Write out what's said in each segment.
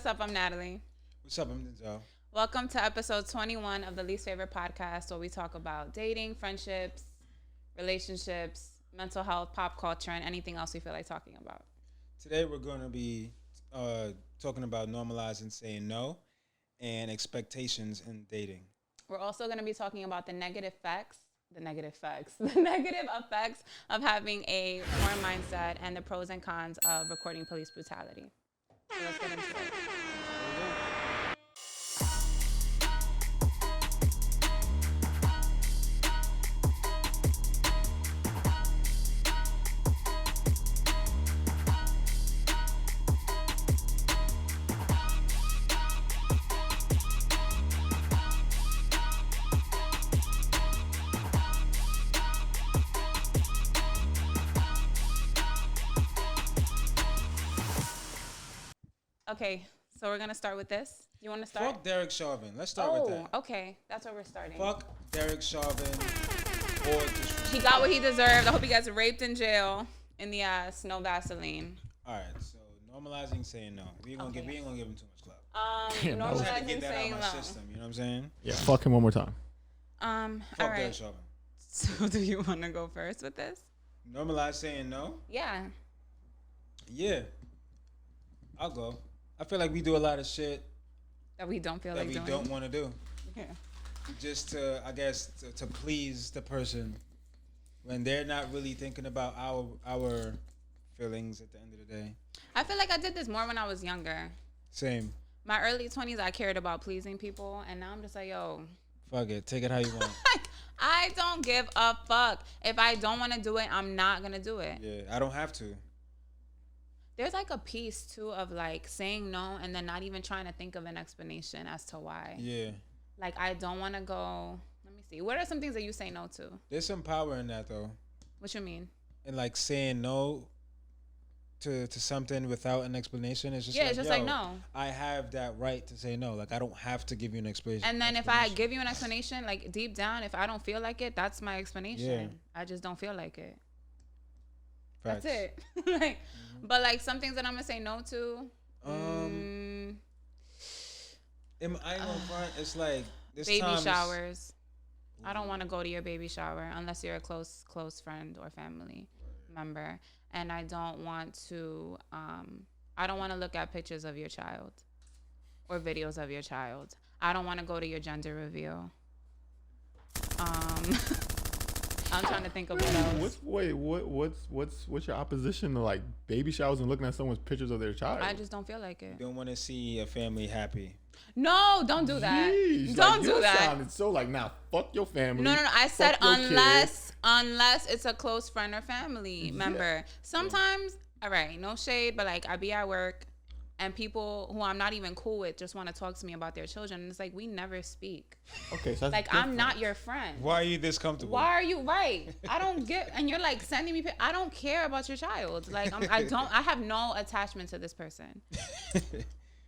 what's up? I'm Natalie. What's up? I'm Denzil. Welcome to episode 21 of the Least Favorite Podcast, where we talk about dating, friendships, relationships, mental health, pop culture, and anything else we feel like talking about. Today we're going to be talking about normalizing saying no and expectations in dating. We're also going to be talking about the negative effects of having a poor mindset and the pros and cons of recording police brutality. So let's get into it. Okay, so we're gonna start with this. You want to start? Fuck Derek Chauvin. Let's start with that. Okay, that's where we're starting. Fuck Derek Chauvin. He got what he deserved. I hope he gets raped in jail in the ass. No Vaseline. All right, so normalizing saying no. We ain't gonna give him too much clout. Normalizing saying no. System, you know what I'm saying? Yeah, fuck him one more time. All Fuck right. Derek Chauvin. So, do you want to go first with this? Normalize saying no? Yeah. Yeah. I'll go. I feel like we do a lot of shit That we don't feel that like we doing. don't want to do. Yeah. Just to, I guess, to please the person when they're not really thinking about our feelings at the end of the day. I feel like I did this more when I was younger. Same. My early 20s, I cared about pleasing people, and now I'm just like, yo. Fuck it. Take it how you want. I don't give a fuck. If I don't want to do it, I'm not going to do it. Yeah, I don't have to. There's like a piece too of like saying no and then not even trying to think of an explanation as to why. Yeah. Like I don't want to go. Let me see. What are some things that you say no to? There's some power in that though. What you mean? And like saying no to something without an explanation is just yeah, like, it's just yo, like no. I have that right to say no. Like I don't have to give you an explanation. And then if I give you an explanation, like deep down, if I don't feel like it, that's my explanation. Yeah. I just don't feel like it. Facts. That's it. Like, but like some things that I'm gonna say no to. I ain't gonna front. It's like this baby time showers. I don't want to go to your baby shower unless you're a close friend or family member, and I don't want to. I don't want to look at pictures of your child or videos of your child. I don't want to go to your gender reveal. I'm trying to think of what else. What's your opposition to like baby showers and looking at someone's pictures of their child? I just don't feel like it. don't want to see a family happy. No, don't do that. Jeez, don't like, do that. Sounded so like now. Fuck your family. No. I said fuck your unless it's a close friend or family member. Sometimes, all right, no shade, but like I be at work and people who I'm not even cool with just want to talk to me about their children. And it's like we never speak. Okay, so that's like different. I'm not your friend. Why are you this comfortable? Why are you right? I don't get, and you're like sending me. I don't care about your child. Like I have no attachment to this person.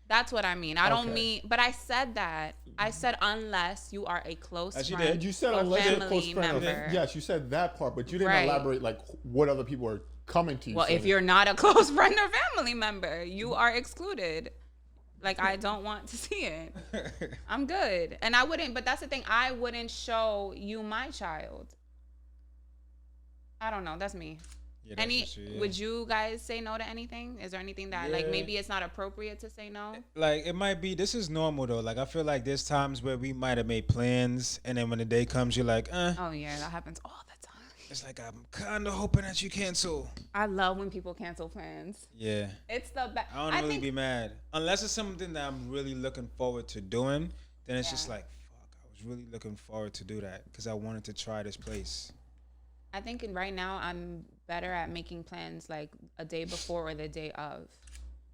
That's what I mean. I don't mean, but I said that. I said unless you are a close As you friend did. You said or unless you're a family close friend. member. Yes, you said that part, but you didn't Right. elaborate like what other people are coming to you. Well, if saying. you're not a close friend or family member, you are excluded. Like, I don't want to see it. I'm good. And I wouldn't, but that's the thing. I wouldn't show you my child. I don't know. That's me. Yeah, that's true, yeah. Would you guys say no to anything? Is there anything that, like, maybe it's not appropriate to say no? Like it might be. This is normal though. Like I feel like there's times where we might have made plans, and then when the day comes, you're like, Oh, yeah. That happens all the time. It's like I'm kind of hoping that you cancel. I love when people cancel plans. Yeah. It's the best. I don't really be mad unless it's something that I'm really looking forward to doing. Then it's just like, fuck. I was really looking forward to do that because I wanted to try this place. I think right now I'm better at making plans like a day before or the day of,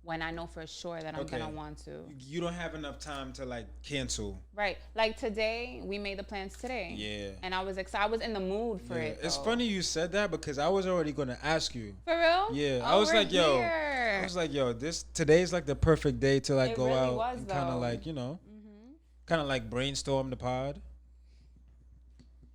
when I know for sure that I'm gonna want to. You don't have enough time to like cancel. Right, like today we made the plans today. Yeah. And I was excited. I was in the mood for it. It's though. funny you said that because I was already gonna ask you. For real? Yeah, Oh, I was we're like, yo, here. I was like, yo, today's like the perfect day to like It go really out was, and kind though. of like kind of like brainstorm the pod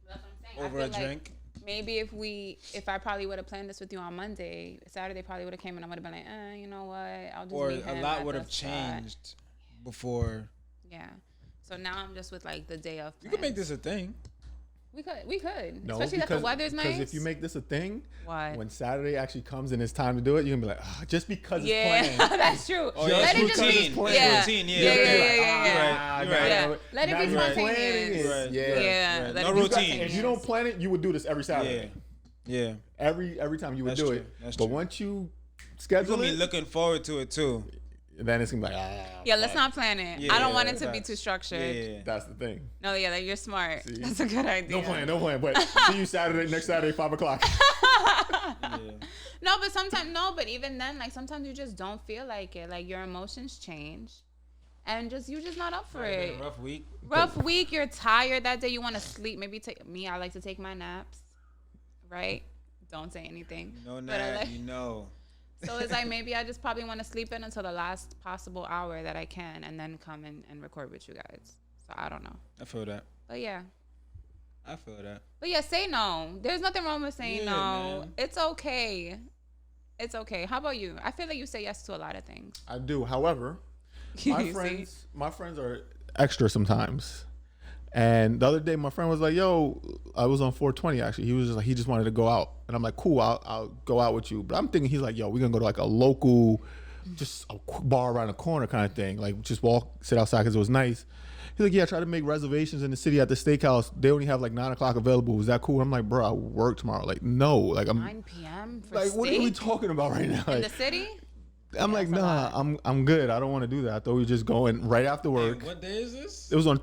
That's what I'm saying. over a drink. maybe if I probably would have planned this with you on Monday, Saturday probably would have came and I would have been like, you know what, I'll just Or meet a him lot at would the have spot. changed before. Yeah. So now I'm just with like the day of. You could make this a thing. We could. No, Especially that the weather's nice. Because if you make this a thing, What? when Saturday actually comes and it's time to do it, you're gonna be like, just because Yeah, it's planned. that's true. Oh, yeah, Let it it's just be. routine. Yeah. Routine, yeah. Yeah. You're right. Yeah. Let it be Now you're spontaneous. planning it. Right. Yeah. Right. Let No it be routine. spontaneous. If you don't plan it, you would do this every Saturday. Yeah. Every time you would That's do true. it. That's But true. once you You're schedule gonna be it, looking forward to it too. then it's gonna be like, Yeah, let's not plan it. Yeah, I don't want it to be facts. too structured. Yeah. that's the thing. No, yeah, like, you're smart. See? That's a good idea. No plan. But see you next Saturday, 5:00. Yeah. No, but sometimes but even then, like sometimes you just don't feel like it. Like your emotions change, and you're just not up for it. Rough week. Rough week. You're tired that day. You want to sleep. Maybe I like to take my naps. Right? Don't say anything. You know But I that. like- You know. So it's like maybe I just probably want to sleep in until the last possible hour that I can, and then come in and record with you guys. So I don't know. I feel that. But yeah. I feel that. But yeah, say no. There's nothing wrong with saying Yeah, no. man. It's okay. It's okay. How about you? I feel like you say yes to a lot of things. I do. However, You my see? friends are extra sometimes. And the other day, my friend was like, "Yo, I was on 420 actually. He was just like, he just wanted to go out, and I'm like, cool, I'll go out with you. But I'm thinking he's like, yo, we're gonna go to like a local, just a bar around the corner kind of thing, like just sit outside because it was nice. He's like, yeah, try to make reservations in the city at the steakhouse. They only have like 9 o'clock available. Is that cool? I'm like, bro, I work tomorrow. Like, no, like I'm 9 p.m. for like, steak? what are we talking about right now? In Like, the city? I'm like, that's a nah, lot. I'm good. I don't want to do that. I thought we were just going right after work. What day is this? It was on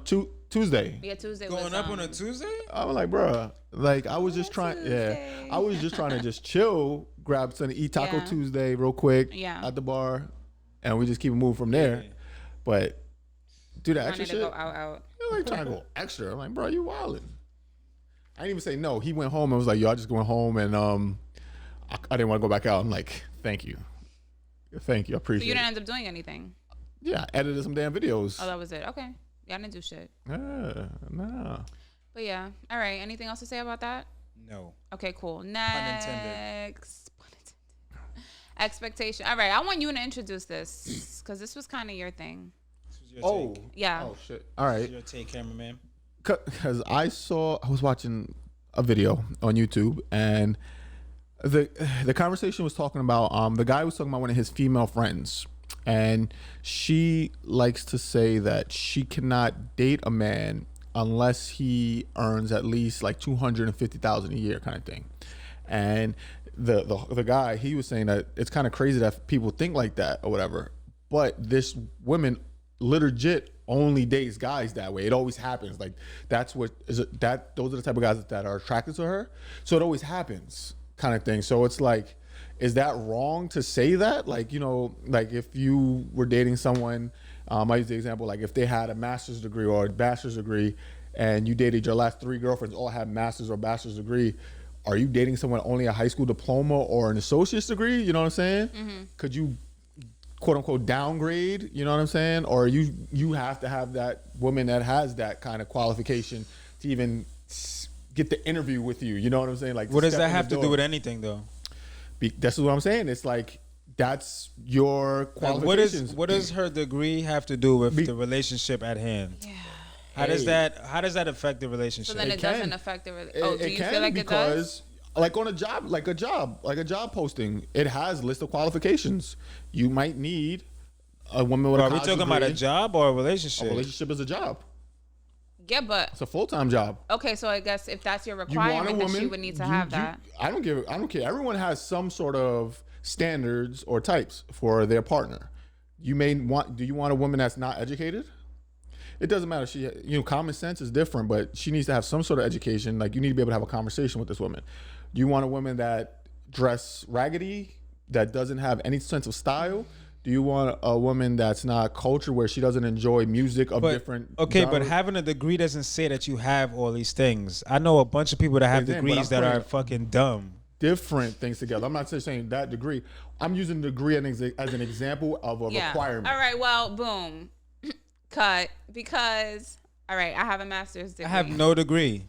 Tuesday. Yeah, Tuesday Going was, up on a Tuesday? I was like, bruh, like I was just trying, Tuesday. I was just trying to just chill, grab something, eat Taco Yeah. Tuesday real quick Yeah. at the bar, and we just keep it moving from there. Yeah. But do that wanted extra to shit. go out. You're like trying to go extra. I'm like, bro, you wildin'. I didn't even say no. He went home and was like, yo, I just going home and I didn't want to go back out. I'm like, thank you, I So appreciate you it. didn't end up doing anything? Yeah, I edited some damn videos. Oh, that was it. Okay. Yeah, I didn't do shit. Nah. But yeah. All right. Anything else to say about that? No. Okay, cool. intended. Next. Pun intended. Expectation. All right. I want you to introduce this because this was kind of your thing. This was your Oh. take. Yeah. Oh shit. All right. Your take, cameraman. Because I was watching a video on YouTube and the conversation was talking about the guy was talking about one of his female friends, and she likes to say that she cannot date a man unless he earns at least like $250,000 a year, kind of thing. And the guy, he was saying that it's kind of crazy that people think like that or whatever, but this woman legit only dates guys that way. It always happens. Like that's what is it, that those are the type of guys that are attracted to her. So it always happens, kind of thing. So it's like, is that wrong to say that? Like, you know, like if you were dating someone, I use the example, like if they had a master's degree or a bachelor's degree and you dated your last 3 girlfriends all have master's or bachelor's degree, are you dating someone only a high school diploma or an associate's degree? You know what I'm saying? Mm-hmm. Could you quote unquote downgrade, you know what I'm saying? Or you have to have that woman that has that kind of qualification to even get the interview with you, you know what I'm saying? Like, What does step that in the have to door. do with anything, though? This is what I'm saying. It's like, that's your Like, qualifications. what does her degree have to do with Be- the relationship at hand? Yeah. How does Hey. that affect the relationship? So then It it doesn't can. affect the Oh, do It you can feel like it does? because, like on a job posting, it has list of qualifications. You might need a woman with a Are we college talking about a degree. job or a A relationship? relationship is a job. Yeah, but It's a full-time job. okay. So I guess if that's your You want a requirement, then woman. she would need to have that. I don't care. Everyone has some sort of standards or types for their partner. Do you want a woman that's not educated? It doesn't matter. Common sense is different, but she needs to have some sort of education. Like you need to be able to have a conversation with this woman. Do you want a woman that dress raggedy, that doesn't have any sense of style? Do you want a woman that's not cultured, where she doesn't enjoy music of different? Okay, but genres? having a degree doesn't say that you have all these things. I know a bunch of people that have Exactly, but degrees I'm that are putting- fucking dumb. different things together. I'm not just saying that degree. I'm using degree as an example of a requirement. All right. Well, boom, cut. Because all right, I have a master's degree. I have no degree.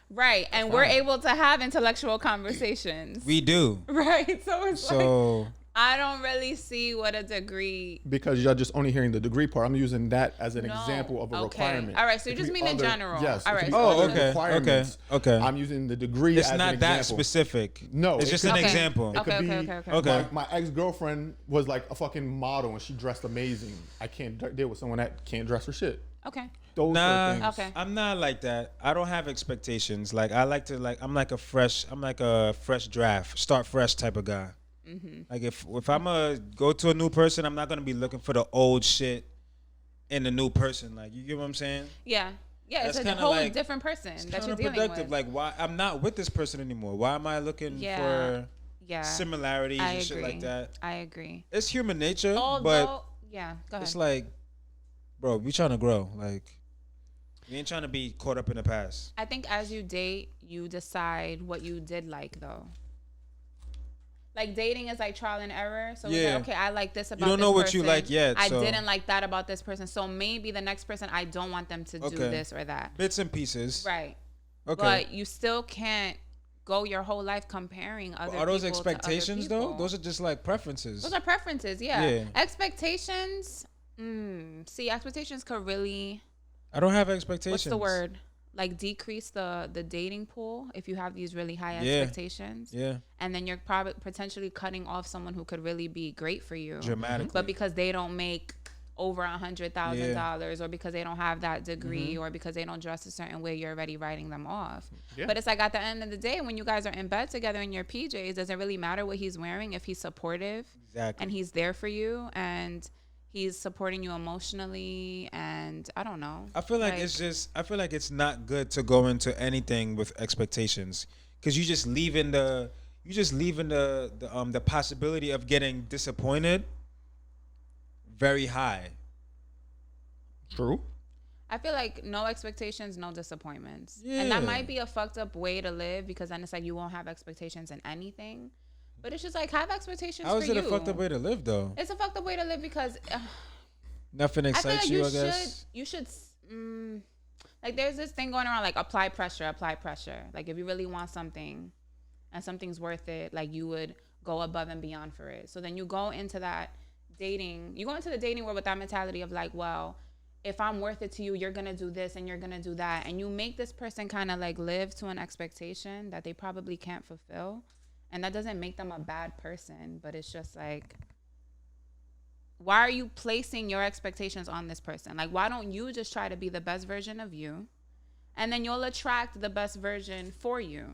Right. And we're able to have intellectual conversations. We do. Right. So it's So like, I don't really see what a degree. Because you're just only hearing the degree part. I'm using that as an No. example of a Okay. requirement. All right, so you It just could be mean in general. Yes. All it right, could be so Oh, other okay. requirements. Okay. I'm using the degree it's as not an that example. specific. No, it's it just could an be- example. It could Okay, be, okay. Okay. My ex-girlfriend was like a fucking model and she dressed amazing. I can't deal with someone that can't dress for shit. Okay. Those Nah, sort of things. Okay. I'm not like that. I don't have expectations. Like I like to I'm like a fresh draft, start fresh type of guy. Like if I'm gonna go to a new person, I'm not gonna be looking for the old shit in the new person. Like you get what I'm saying? Yeah. Yeah, That's it's a kinda whole like- different person It's that you're kind of dealing productive. with. Like why I'm not with this person anymore? Why am I looking Yeah. for Yeah. similarities I and shit agree. like that? I agree. It's human nature, Although, but yeah, go ahead. it's like, bro, we trying to grow. Like we ain't trying to be caught up in the past. I think as you date, you decide what you did like, though. Like dating is like trial and error. So it's Yeah. like, okay, I like this about don't this know what you person. like yet, I so- didn't like that about this person. So maybe the next person, I don't want them to do Okay. this or that. Bits and pieces. Right. Okay. But you still can't go your whole life comparing other people Are those to other expectations though? people. Those are just like preferences. Those are preferences, yeah. Yeah. Expectations, see, expectations could really, I don't have expectations. what's the word? Like decrease the dating pool if you have these really high Yeah. expectations. Yeah. And then you're probably potentially cutting off someone who could really be great for you. Dramatically. But because they don't make over $100,000 or because they don't have that degree or because they don't dress a certain way, you're already writing them off. Yeah. But it's like at the end of the day, when you guys are in bed together in your PJs, does it really matter what he's wearing if he's supportive Exactly. and he's there for you and he's supporting you emotionally and I don't know. I feel like it's not good to go into anything with expectations because you just leaving the possibility of getting disappointed very high. True. I feel like no expectations, no disappointments. And that Yeah. might be a fucked up way to live because then it's like you won't have expectations in anything. But it's just like have expectations How for is you. it a fucked up way to live though? It's a fucked up way to live because Nothing I feel excites like you, you I guess. should like there's this thing going around like apply pressure. Like if you really want something and something's worth it, like you would go above and beyond for it. So then you go into that dating, you go into the dating world with that mentality of like, well, if I'm worth it to you, you're gonna do this and you're gonna do that. And you make this person kind of like live to an expectation that they probably can't fulfill. And that doesn't make them a bad person, but it's just like, why are you placing your expectations on this person? Like, why don't you just try to be the best version of you? And then you'll attract the best version for you.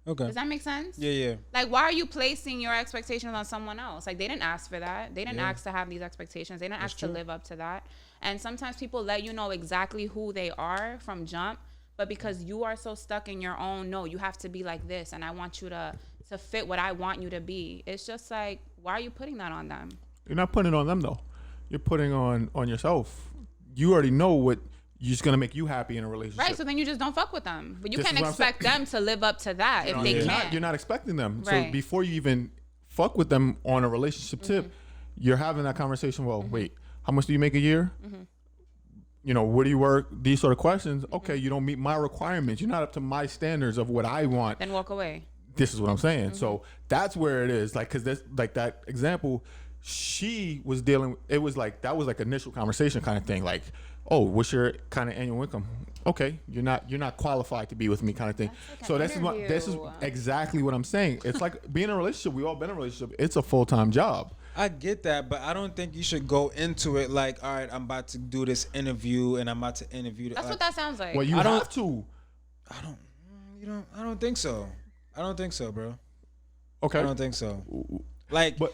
Okay. Does that make sense? Yeah. Like, why are you placing your expectations on someone else? Like, they didn't ask for that. They didn't Yeah. ask to have these expectations. They didn't That's ask to true. live up to that. And sometimes people let you know exactly who they are from jump. But because you are so stuck in your own, no, you have to be like this. And I want you to fit what I want you to be. It's just like, why are you putting that on them? You're not putting it on them though. You're putting on yourself. You already know what you're just gonna make you happy in a relationship. Right, so then you just don't fuck with them. But you This can't is what I'm expect them to live up to that if they you're can't. not, you're not expecting them. So Right. before you even fuck with them on a relationship tip, you're having that conversation. Well, wait, how much do you make a year? You know, where do you work? These sort of questions. Okay, you don't meet my requirements. You're not up to my standards of what I want. Then walk away. This is what I'm saying. So that's where it is. Like, cause this, like that example, she was dealing. It was like that was like initial conversation kind of thing. Like, oh, what's your kind of annual income? Okay, you're not qualified to be with me, kind of thing. That's So like an this is interview. exactly what I'm saying. It's like being in a relationship. We all been in a relationship. It's a full-time job. I get that, but I don't think you should go into it like, all right, I'm about to do this interview and I'm about to interview. That's what that sounds like. Well, you I don't- have to. I don't think so. I don't think so, bro. Okay. I don't think so. Like, But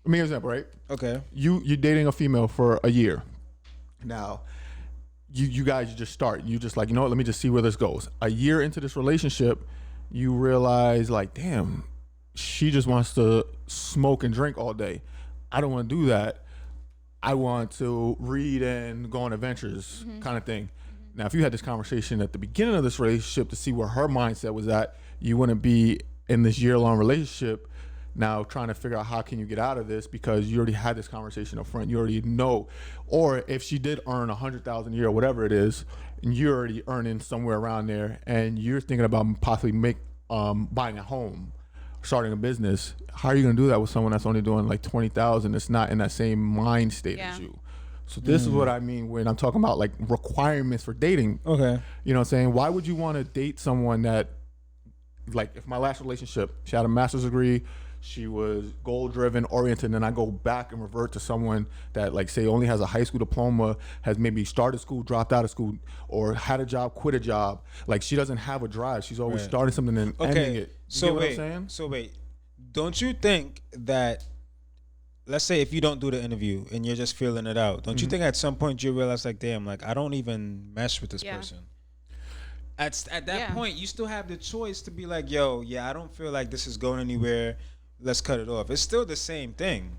let me give you an example, right? okay. You're dating a female for a year. Now, you guys just start. You just like, you know what, let me just see where this goes. A year into this relationship, you realize like, damn, she just wants to smoke and drink all day. I don't want to do that. I want to read and go on adventures, kind of thing. Now, if you had this conversation at the beginning of this relationship to see where her mindset was at, you wouldn't be in this year-long relationship now trying to figure out how can you get out of this because you already had this conversation up front. You already know. Or if she did earn 100,000 a year or whatever it is, and you're already earning somewhere around there, and you're thinking about possibly buying a home, starting a business, how are you going to do that with someone that's only doing like 20,000? That's not in that same mind state as you. So this is what I mean when I'm talking about like requirements for dating. Okay. You know what I'm saying? Why would you want to date someone that, like, if my last relationship, she had a master's degree, she was goal-driven, oriented, and then I go back and revert to someone that, like, say, only has a high school diploma, has maybe started school, dropped out of school, or had a job, quit a job. Like, she doesn't have a drive. She's always starting something and ending it. You get what I'm saying? So wait, don't you think that, let's say if you don't do the interview and you're just feeling it out, don't you think at some point you realize, like, damn, like, I don't even mesh with this person? At that point, you still have the choice to be like, yo, yeah, I don't feel like this is going anywhere. Let's cut it off. It's still the same thing.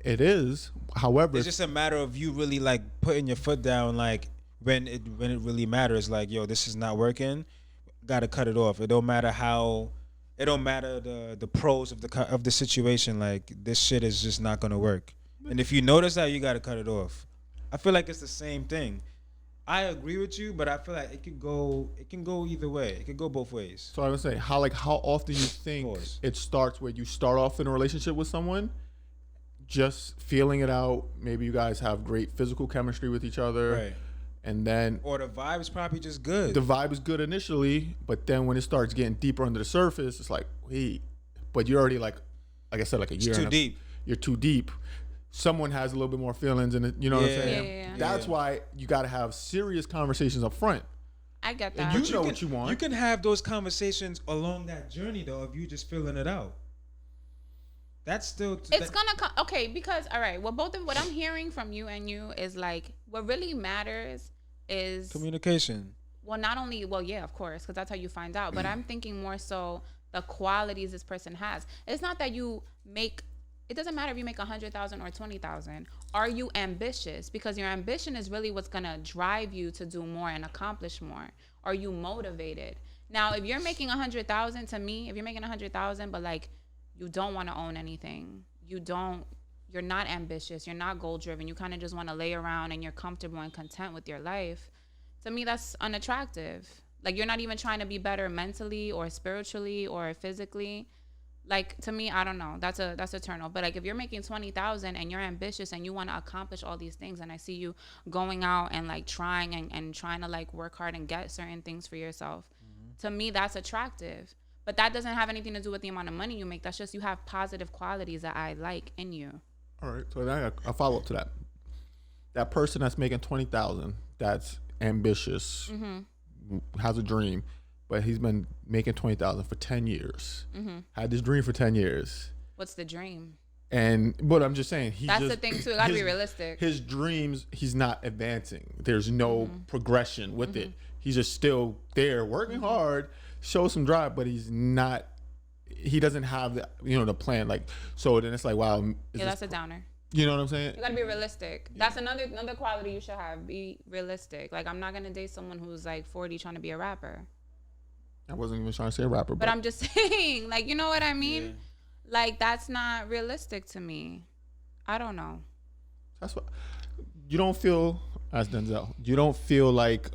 It is. However, it's just a matter of you really like putting your foot down, like when it really matters. Like, yo, this is not working. Got to cut it off. It don't matter how. It don't matter the pros of the situation. Like, this shit is just not gonna work. And if you notice that, you got to cut it off. I feel like it's the same thing. I agree with you, but I feel like it can go either way. It could go both ways. So I would say, how often you think it starts where you start off in a relationship with someone, just feeling it out. Maybe you guys have great physical chemistry with each other, right? And then, or the vibe is probably just good. The vibe is good initially, but then when it starts getting deeper under the surface, it's like, wait, but you're already like I said, like a year. It's too deep. You're too deep. Someone has a little bit more feelings, and you know what I'm saying. Yeah. That's why you got to have serious conversations up front. I get that. And you know what you want. You can have those conversations along that journey, though, if you just feeling it out. That's still. It's gonna come. Okay, because all right. Well, what I'm hearing from you and you is like what really matters is communication. Well, not only yeah, of course, because that's how you find out. But I'm thinking more so the qualities this person has. It's not that you make. It doesn't matter if you make 100,000 or 20,000. Are you ambitious? Because your ambition is really what's gonna drive you to do more and accomplish more. Are you motivated? Now, if you're making 100,000, to me, if you're making 100,000, but like you don't want to own anything, you're not ambitious, you're not goal driven, you kind of just want to lay around and you're comfortable and content with your life. To me, that's unattractive. Like, you're not even trying to be better mentally or spiritually or physically. Like, to me, I don't know. That's a turn off. But like, if you're making 20,000 and you're ambitious and you want to accomplish all these things, and I see you going out and like trying and trying to like work hard and get certain things for yourself, to me, that's attractive. But that doesn't have anything to do with the amount of money you make. That's just you have positive qualities that I like in you. All right. So then I follow up to that. That person that's making 20,000, that's ambitious, has a dream. But he's been making 20,000 for 10 years. Had this dream for 10 years. What's the dream? But I'm just saying, that's the thing too. It gotta be realistic. His dreams, he's not advancing. There's no progression with it. He's just still there, working hard, show some drive, but he's not. He doesn't have the plan. Like, so then it's like, wow. That's a downer. You know what I'm saying? You gotta be realistic. That's another quality you should have. Be realistic. Like, I'm not gonna date someone who's like 40 trying to be a rapper. I wasn't even trying to say a rapper, but I'm just saying, like, you know what I mean? Yeah. Like, that's not realistic to me. I don't know. That's what you don't feel, as Denzil. You don't feel like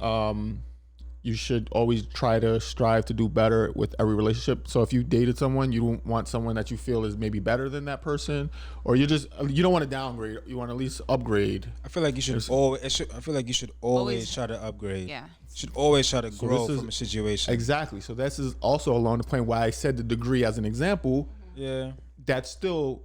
you should always try to strive to do better with every relationship. So if you dated someone, you don't want someone that you feel is maybe better than that person, or you don't want to downgrade. You want to at least upgrade. I feel like you should always try to upgrade. Yeah. You should always try to grow from a situation. Exactly. So this is also along the point why I said the degree as an example. Yeah. That's still.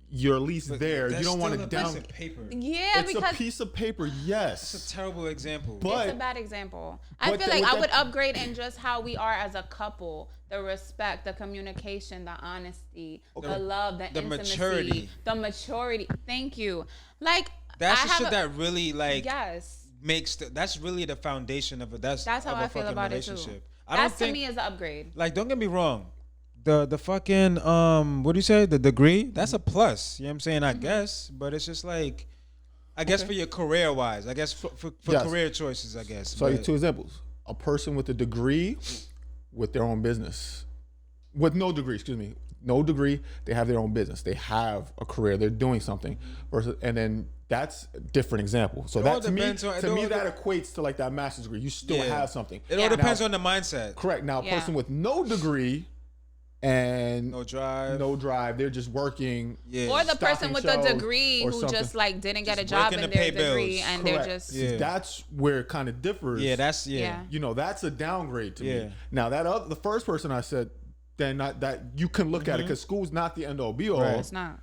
You're at least there. You don't want to down. Piece of paper. Yeah, it's a piece of paper. Yes, it's a terrible example. It's a bad example. I feel like I would upgrade in just how we are as a couple: the respect, the communication, the honesty, the love, the intimacy, the maturity. Thank you. Like, that's the shit that really yes that's really the foundation of it. That's how I feel about it too. That to me is an upgrade. Like, don't get me wrong. The fucking what do you say? The degree? That's a plus. You know what I'm saying? I guess, but it's just like, I guess for your career wise, I guess for career choices, I guess. So I'll give you two examples. A person with a degree with their own business. With no degree, excuse me. no degree, they have their own business, they have a career, they're doing something, versus, and then that's a different example. So that to me that equates to like that master's degree. You still have something. It all depends on the mindset. Correct. Now, a person with no degree and no drive, they're just working. Yeah. Or the person with a degree who just like didn't get a job in their degree and they're just. Yeah. That's where it kind of differs. Yeah, that's you know, that's a downgrade to me. Now the first person I said, then that you can look at it because school's not the end all be all. Right. It's not.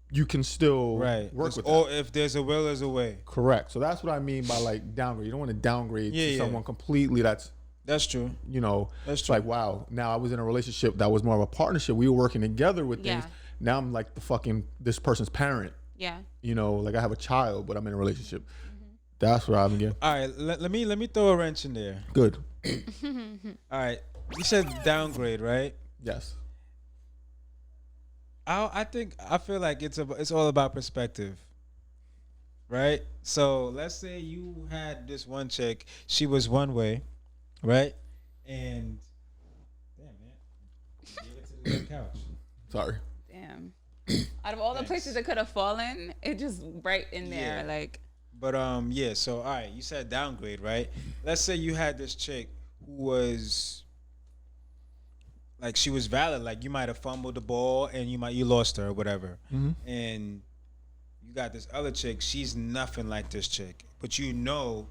You can still work with it. Or if there's a will, there's a way. Correct. So that's what I mean by like downgrade. You don't want to downgrade to someone completely. That's true. You know, that's true. Like, wow, now I was in a relationship that was more of a partnership. We were working together with things. Now I'm like this person's parent. Yeah. You know, like I have a child, but I'm in a relationship. That's what I'm getting. All right, let me throw a wrench in there. Good. All right, you said downgrade, right? Yes. I feel like it's all about perspective, right? So let's say you had this one chick, she was one way, right? And damn man, gave it to the couch. Sorry. Damn. Out of all the places it could have fallen, it just right in there, like. But yeah. So all right, you said downgrade, right? Let's say you had this chick who was. Like she was valid. Like you might have fumbled the ball and you lost her or whatever. And you got this other chick. She's nothing like this chick, but you know,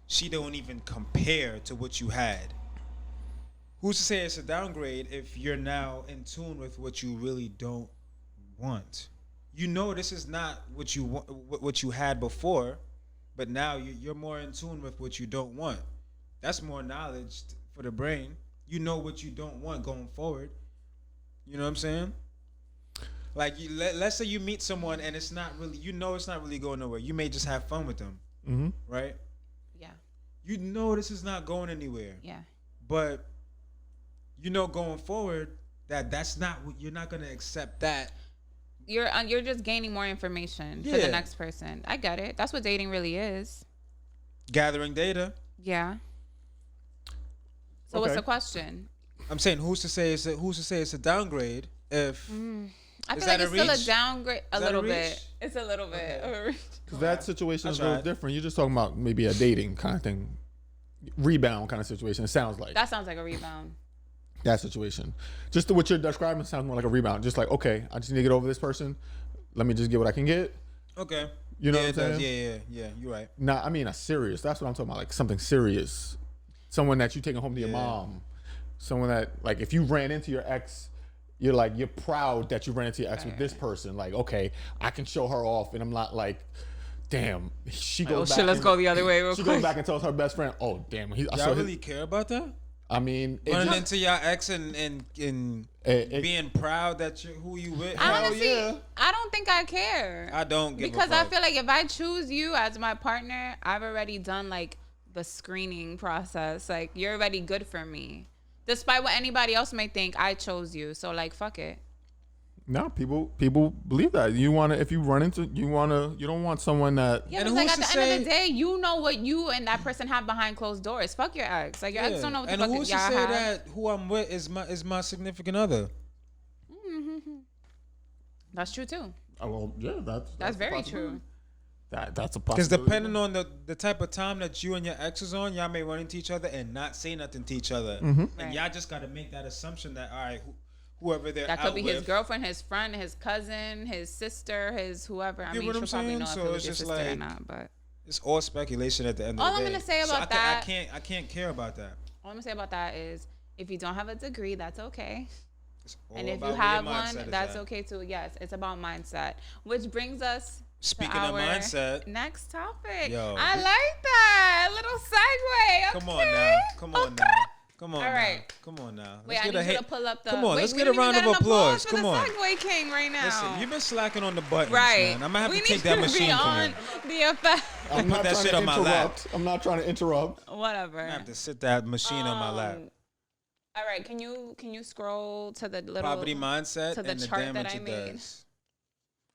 she don't even compare to what you had. Who's to say it's a downgrade if you're now in tune with what you really don't want? You know, this is not what you want, what you had before, but now you're more in tune with what you don't want. That's more knowledge for the brain. You know what you don't want going forward. You know what I'm saying? Like, let's say you meet someone and it's not really, it's not really going nowhere. You may just have fun with them, right? Yeah. You know this is not going anywhere. Yeah. But going forward that's not what you're not gonna accept that. You're just gaining more information for the next person. I get it. That's what dating really is. Gathering data. Yeah. So what's the question? I'm saying who's to say it's a downgrade if I feel like it's still a downgrade a little bit. It's a little bit. Because that situation is a little different. You're just talking about maybe a dating kind of thing, rebound kind of situation. It sounds like that sounds like a rebound. That situation, just what you're describing sounds more like a rebound. Just like, okay, I just need to get over this person. Let me just get what I can get. Okay. You know what I'm saying? Yeah. You're right. Nah, I mean a serious. That's what I'm talking about. Like something serious. Someone that you taking home to your mom. Someone that, like, if you ran into your ex, you're proud that you ran into your ex with this person. Like, okay, I can show her off, and I'm not like, damn. She goes back. Let's go the other way. She goes back and tells her best friend, oh damn. Y'all really care about that? I mean, running into your ex and being proud that you're who you with. Honestly, I don't think I care. I don't give because I feel like if I choose you as my partner, I've already done like the screening process. Like, you're already good for me, despite what anybody else may think. I chose you, so like, fuck it. No, people believe that. You want to, if you run into, you don't want someone that. Yeah, but like at the end of the day, you know what you and that person have behind closed doors. Fuck your ex. Like, your ex don't know what the fuck y'all have. And who's to say that who I'm with is my significant other? That's true too. Oh, well, yeah, that's very true. That's a possibility. Because depending on the type of time that you and your ex is on, y'all may run into each other and not say nothing to each other, and y'all just got to make that assumption that, all right, whoever they're that out could be with, his girlfriend, his friend, his cousin, his sister, his whoever. I mean, she'll probably know if it was your sister or not, but it's all speculation at the end of the day. All I'm gonna say about that, I can't care about that. All I'm gonna say about that is, if you don't have a degree, that's okay. And if you have one, that's okay too. Yes, it's about mindset, which brings us. Speaking of mindset, next topic. Yo, I like that. A little segue. Okay. Come on now. Come on now. Come on. All right. Now. Come on now. Wait, I need you to pull up the. Come on, let's get a round of applause. Come on. Segway King right now. Listen, you've been slacking on the buttons, right? Man. I'm gonna have to take that machine from you. The effect. I'm not that shit to on my lap. I'm not trying to interrupt. Whatever. I have to sit that machine on my lap. All right, can you scroll to the little poverty mindset to the and chart the that I it made? Does.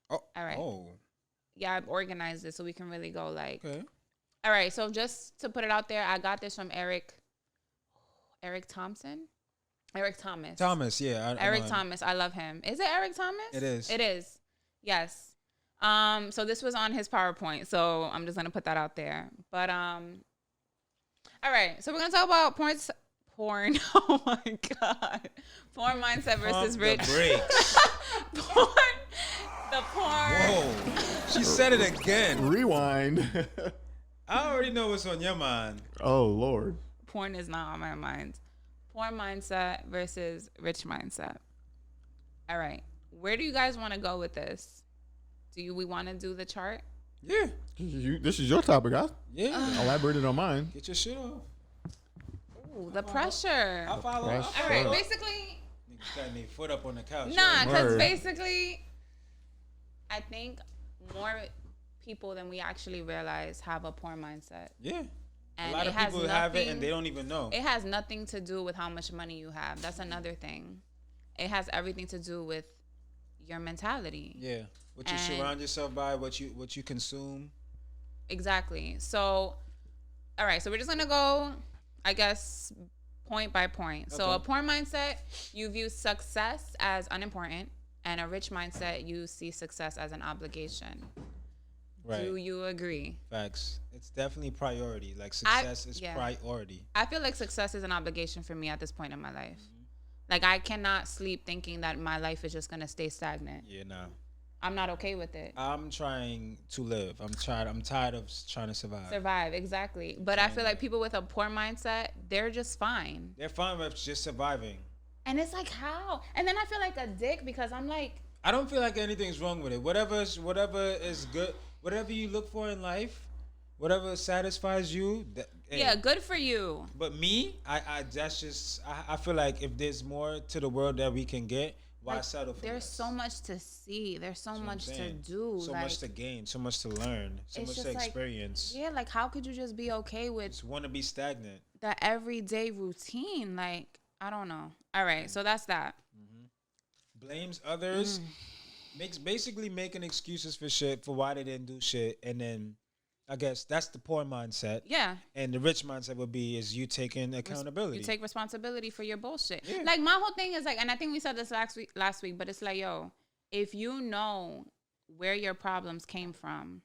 Oh, all right. Oh. Yeah, I've organized it so we can really go like. Okay. All right, so just to put it out there, I got this from Eric Thompson. Eric Thomas. Thomas, yeah. I Eric know him. Thomas. I love him. Is it Eric Thomas? It is. It is. Yes. So this was on his PowerPoint. So I'm just gonna put that out there. But all right. So we're gonna talk about porn. Oh my god. Porn mindset versus Pump rich. the brakes. porn. The porn. Whoa. She said it again. Rewind. I already know what's on your mind. Oh Lord. Porn is not on my mind. Porn mindset versus rich mindset. All right. Where do you guys want to go with this? We want to do the chart? Yeah. This is your topic, huh? Yeah. Elaborated on mine. Get your shit off. Ooh, the pressure. I follow. Pressure. All right. Basically, Niggas got their foot up on the couch. nah, because Word. basically, I think more people than we actually realize have a porn mindset. Yeah. And a lot it of has people have it and nothing- they don't even know. It has nothing to do with how much money you have. That's another thing. It has everything to do with your mentality. Yeah. What you And- surround yourself by, what you consume. Exactly. So, all right. So we're just gonna go, I guess, point by point. So Okay. a poor mindset, you view success as unimportant, and a rich mindset, you see success as an obligation. Right. Do you agree? Facts. It's definitely priority. Like success is yeah. priority. I feel like success is an obligation for me at this point in my life. Like I cannot sleep thinking that my life is just gonna stay stagnant. Yeah, nah. I'm not okay with it. I'm trying to live. I'm tired of trying to survive. Survive, exactly. But I feel like people with a poor mindset, they're just fine. They're fine with just surviving. And it's like, how? And then I feel like a dick because I'm like, I don't feel like anything's wrong with it. Whatever is good, whatever you look for in life, whatever satisfies you. Hey. yeah, good for you. But me, I that's just I feel like if there's more to the world that we can get, why Like, settle for there's less? so much to see. There's so That's what I'm much to saying. do. So like, much to gain, so much to learn, so it's much just to like, experience. yeah, like how could you just be okay with Just want to be stagnant. the everyday routine? Like, I don't know. All right, so that's that. Blames others, basically making excuses for shit for why they didn't do shit, and then I guess that's the poor mindset. Yeah. And the rich mindset would be is you taking accountability. You take responsibility for your bullshit. Yeah. Like my whole thing is like, and I think we said this last week, but it's like, yo, if you know where your problems came from,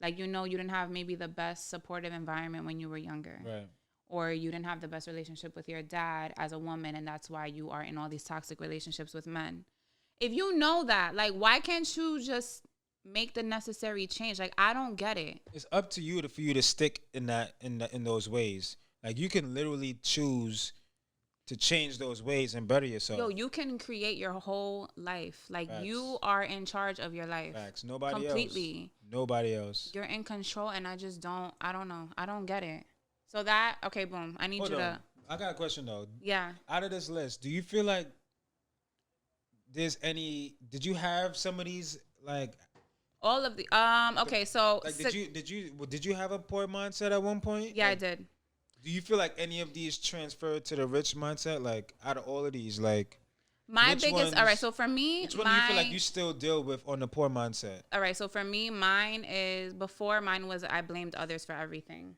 like you know you didn't have maybe the best supportive environment when you were younger. Right. Or you didn't have the best relationship with your dad as a woman, and that's why you are in all these toxic relationships with men. If you know that, like, why can't you just make the necessary change? Like, I don't get it. It's up to you for you to stick in those ways. Like you can literally choose to change those ways and better yourself. Yo, you can create your whole life. Like, Facts. you are in charge of your life. Facts. Nobody Completely. else. Nobody else. You're in control, and I don't know. I don't get it. So that, okay, boom. I need Hold you on. to, I got a question though. yeah. Out of this list, do you feel like did you have some of these like All of the, okay, so. like did you have a poor mindset at one point? Yeah, Like, I did. Do you feel like any of these transferred to the rich mindset? Like out of all of these, like My which biggest, all right, ones- so for me, which one do you feel like you still deal with on the poor mindset? all right, so for me, mine was I blamed others for everything.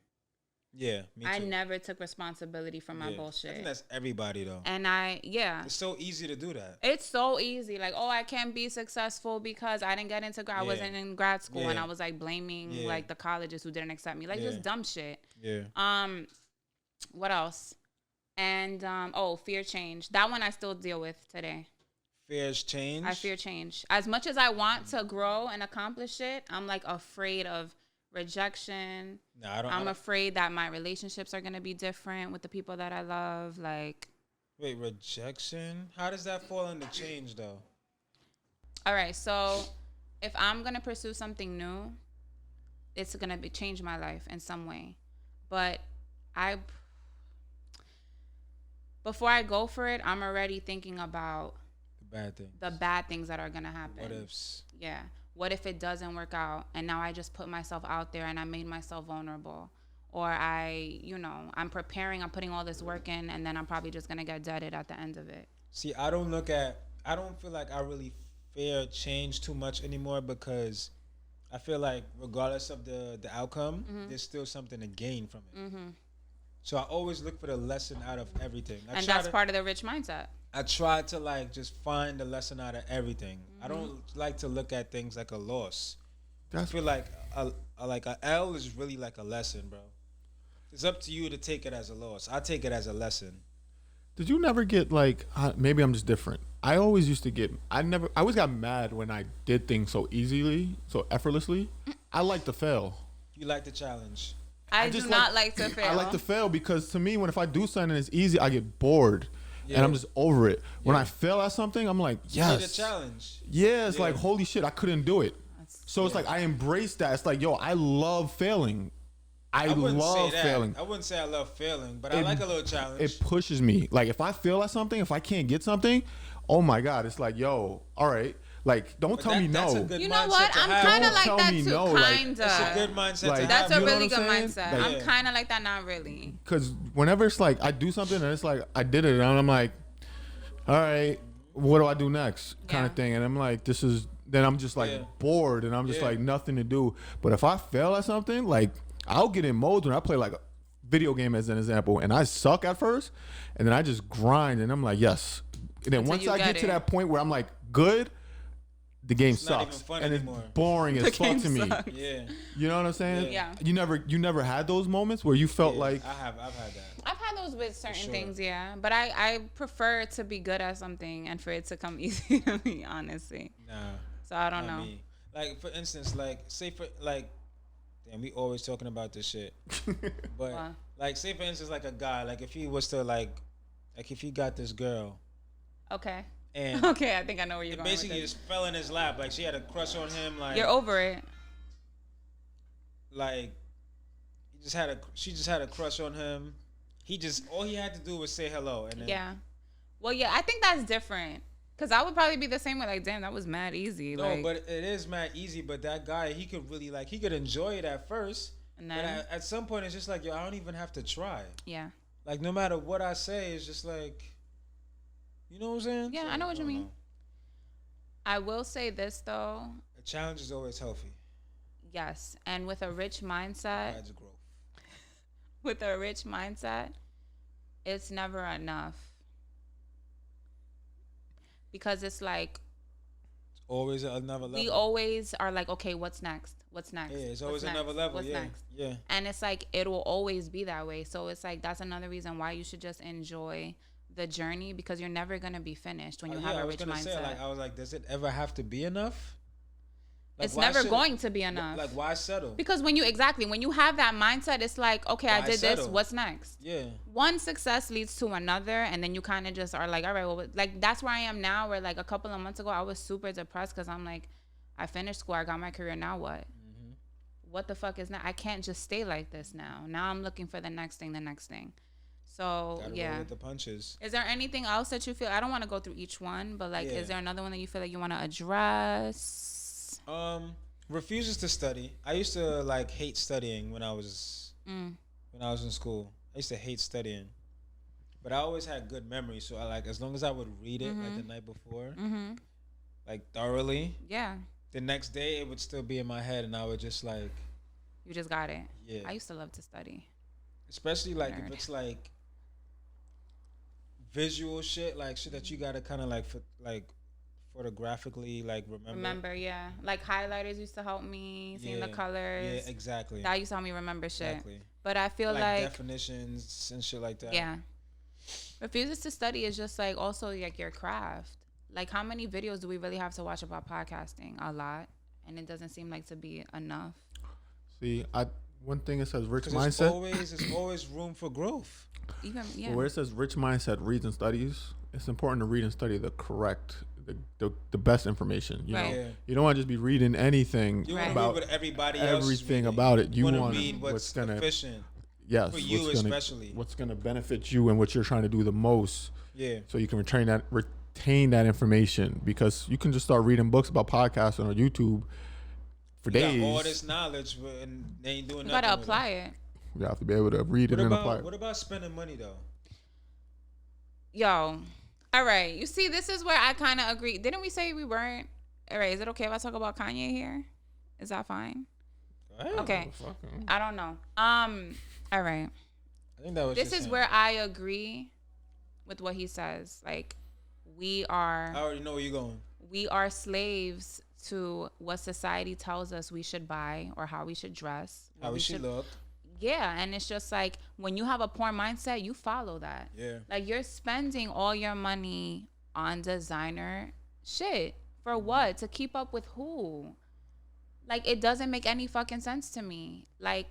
Yeah, me too. I never took responsibility for my Yeah. I bullshit. think that's everybody though. And It's so easy to do that. it's so easy. Like, oh, I can't be successful because I didn't get into I Yeah. wasn't in grad school, and Yeah. I was like blaming Yeah. like the colleges who didn't accept me. Like, Yeah. just dumb shit. Yeah. What else? And fear change. That one I still deal with today. Fears change. I fear change. As much as I want to grow and accomplish it, I'm like afraid of rejection. No, I don't. I'm afraid that my relationships are gonna be different with the people that I love. Like, Wait, rejection? How does that fall into change though? all right, so if I'm gonna pursue something new, it's gonna change my life in some way. But before I go for it, I'm already thinking about The bad thing. the bad things that are gonna happen. What ifs? Yeah. What if it doesn't work out and now I just put myself out there and I made myself vulnerable? Or I'm preparing, I'm putting all this work in, and then I'm probably just going to get deaded at the end of it. See, I don't feel like I really fear change too much anymore because I feel like regardless of the outcome, there's still something to gain from it. So I always look for the lesson out of everything. And that's part of the rich mindset. I try to like just find the lesson out of everything. I don't like to look at things like a loss. I feel like a L is really like a lesson, bro. It's up to you to take it as a loss. I take it as a lesson. Did you never get like? Maybe I'm just different. I always used to get. I always got mad when I did things so easily, so effortlessly. I like to fail. You like the challenge. I do not like to fail. I like to fail because to me, when if I do something and it's easy, I get bored. And I'm just over it. When I fail at something, I'm like, yes. You need a challenge. Yeah, it's like, holy shit, I couldn't do it. So it's like, I embrace that. It's like, yo, I love failing. I love failing. I wouldn't say I love failing, but I like a little challenge. It pushes me. Like, if I fail at something, if I can't get something, oh my God, it's like, yo, all right. Like, don't tell me no. You know what? I'm kind of like that too. Kinda. That's a good mindset to have. That's a really good mindset. Like, I'm kind of like that, not really. Because whenever it's like, I do something and it's like, I did it, and I'm like, all right, what do I do next? Kind of thing. And I'm like, then I'm just like bored and I'm just like nothing to do. But if I fail at something, like I'll get in modes when I play like a video game as an example and I suck at first and then I just grind and I'm like, yes. And then once I get to that point where I'm like good, the game sucks and it's boring as fuck to me. Yeah. You know what I'm saying? Yeah. You never had those moments where you felt like I've had that. I've had those with certain things, yeah. But I prefer to be good at something and for it to come easy to me, honestly. Nah. So I don't know. Me. Like for instance, like say for like, damn, we always talking about this shit. But like say for instance, like a guy, like if he was to like if he got this girl. Okay. And okay, I think I know where you're going. Basically, just fell in his lap. Like she had a crush on him. Like you're over it. Like she just had a crush on him. All he had to do was say hello, and then well, yeah, I think that's different. Cause I would probably be the same way. Like, damn, that was mad easy. No, like, but it is mad easy. But that guy, he could really he could enjoy it at first. And then at some point, it's just like, yo, I don't even have to try. Yeah. Like no matter what I say, it's just like, you know what I'm saying? Yeah, so, I know what you mean. I will say this though. A challenge is always healthy. Yes, and with a rich mindset. Adds growth. With a rich mindset, it's never enough. Because it's like it's always another level. We always are like, okay, what's next? What's next? Yeah, it's always another level. What's next? Yeah. And it's like it will always be that way. So it's like that's another reason why you should just enjoy the journey because you're never gonna be finished when you have a rich mindset. I was like, does it ever have to be enough? Like, it's never going to be enough. Like, why settle? Because when you have that mindset, it's like, okay, I did this. What's next? Yeah. One success leads to another, and then you kind of just are like, all right, well, like that's where I am now. Where like a couple of months ago, I was super depressed because I'm like, I finished school, I got my career. Now what? Mm-hmm. What the fuck is now? I can't just stay like this now. Now I'm looking for the next thing. So gotta roll with the punches. Is there anything else that you feel? I don't want to go through each one, but like, is there another one that you feel like you want to address? Refuses to study. I used to like hate studying when I was in school. I used to hate studying, but I always had good memories. So I like as long as I would read it like the night before, like thoroughly. Yeah. The next day it would still be in my head, and I would just like. You just got it. Yeah. I used to love to study. Especially like if it's like visual shit, like shit that you gotta kind of like photographically like remember. Yeah, like highlighters used to help me seeing the colors. Yeah, exactly. That used to help me remember shit. Exactly. But I feel like definitions and shit like that. Yeah, refuses to study is just like also like your craft. Like how many videos do we really have to watch about podcasting? A lot, and it doesn't seem like to be enough. See, one thing it says rich mindset. There's always room for growth. Even where it says rich mindset reads and studies, it's important to read and study the correct. The best information, you know. Yeah. You don't want to just be reading anything about everybody everything about it. You want to read what's gonna efficient. Yes, for you especially. What's gonna benefit you and what you're trying to do the most. Yeah. So you can retain that information because you can just start reading books about podcasting on YouTube for days. Got all this knowledge and they ain't doing nothing. You gotta apply it. You have to be able to read it and apply it. What about spending money though? Yo. All right. You see, this is where I kind of agree. Didn't we say we weren't? All right. Is it okay if I talk about Kanye here? Is that fine? Okay. I don't know. All right. I think that was. This just is him. where I agree with what he says. Like, we I are already know where you're going. slaves to what society tells us we should buy or how we should dress. How we should look. Yeah, and it's just like when you have a poor mindset, you follow that. Yeah. Like, you're spending all your money on designer shit for what? To keep up with who? Like, it doesn't make any fucking sense to me. Like,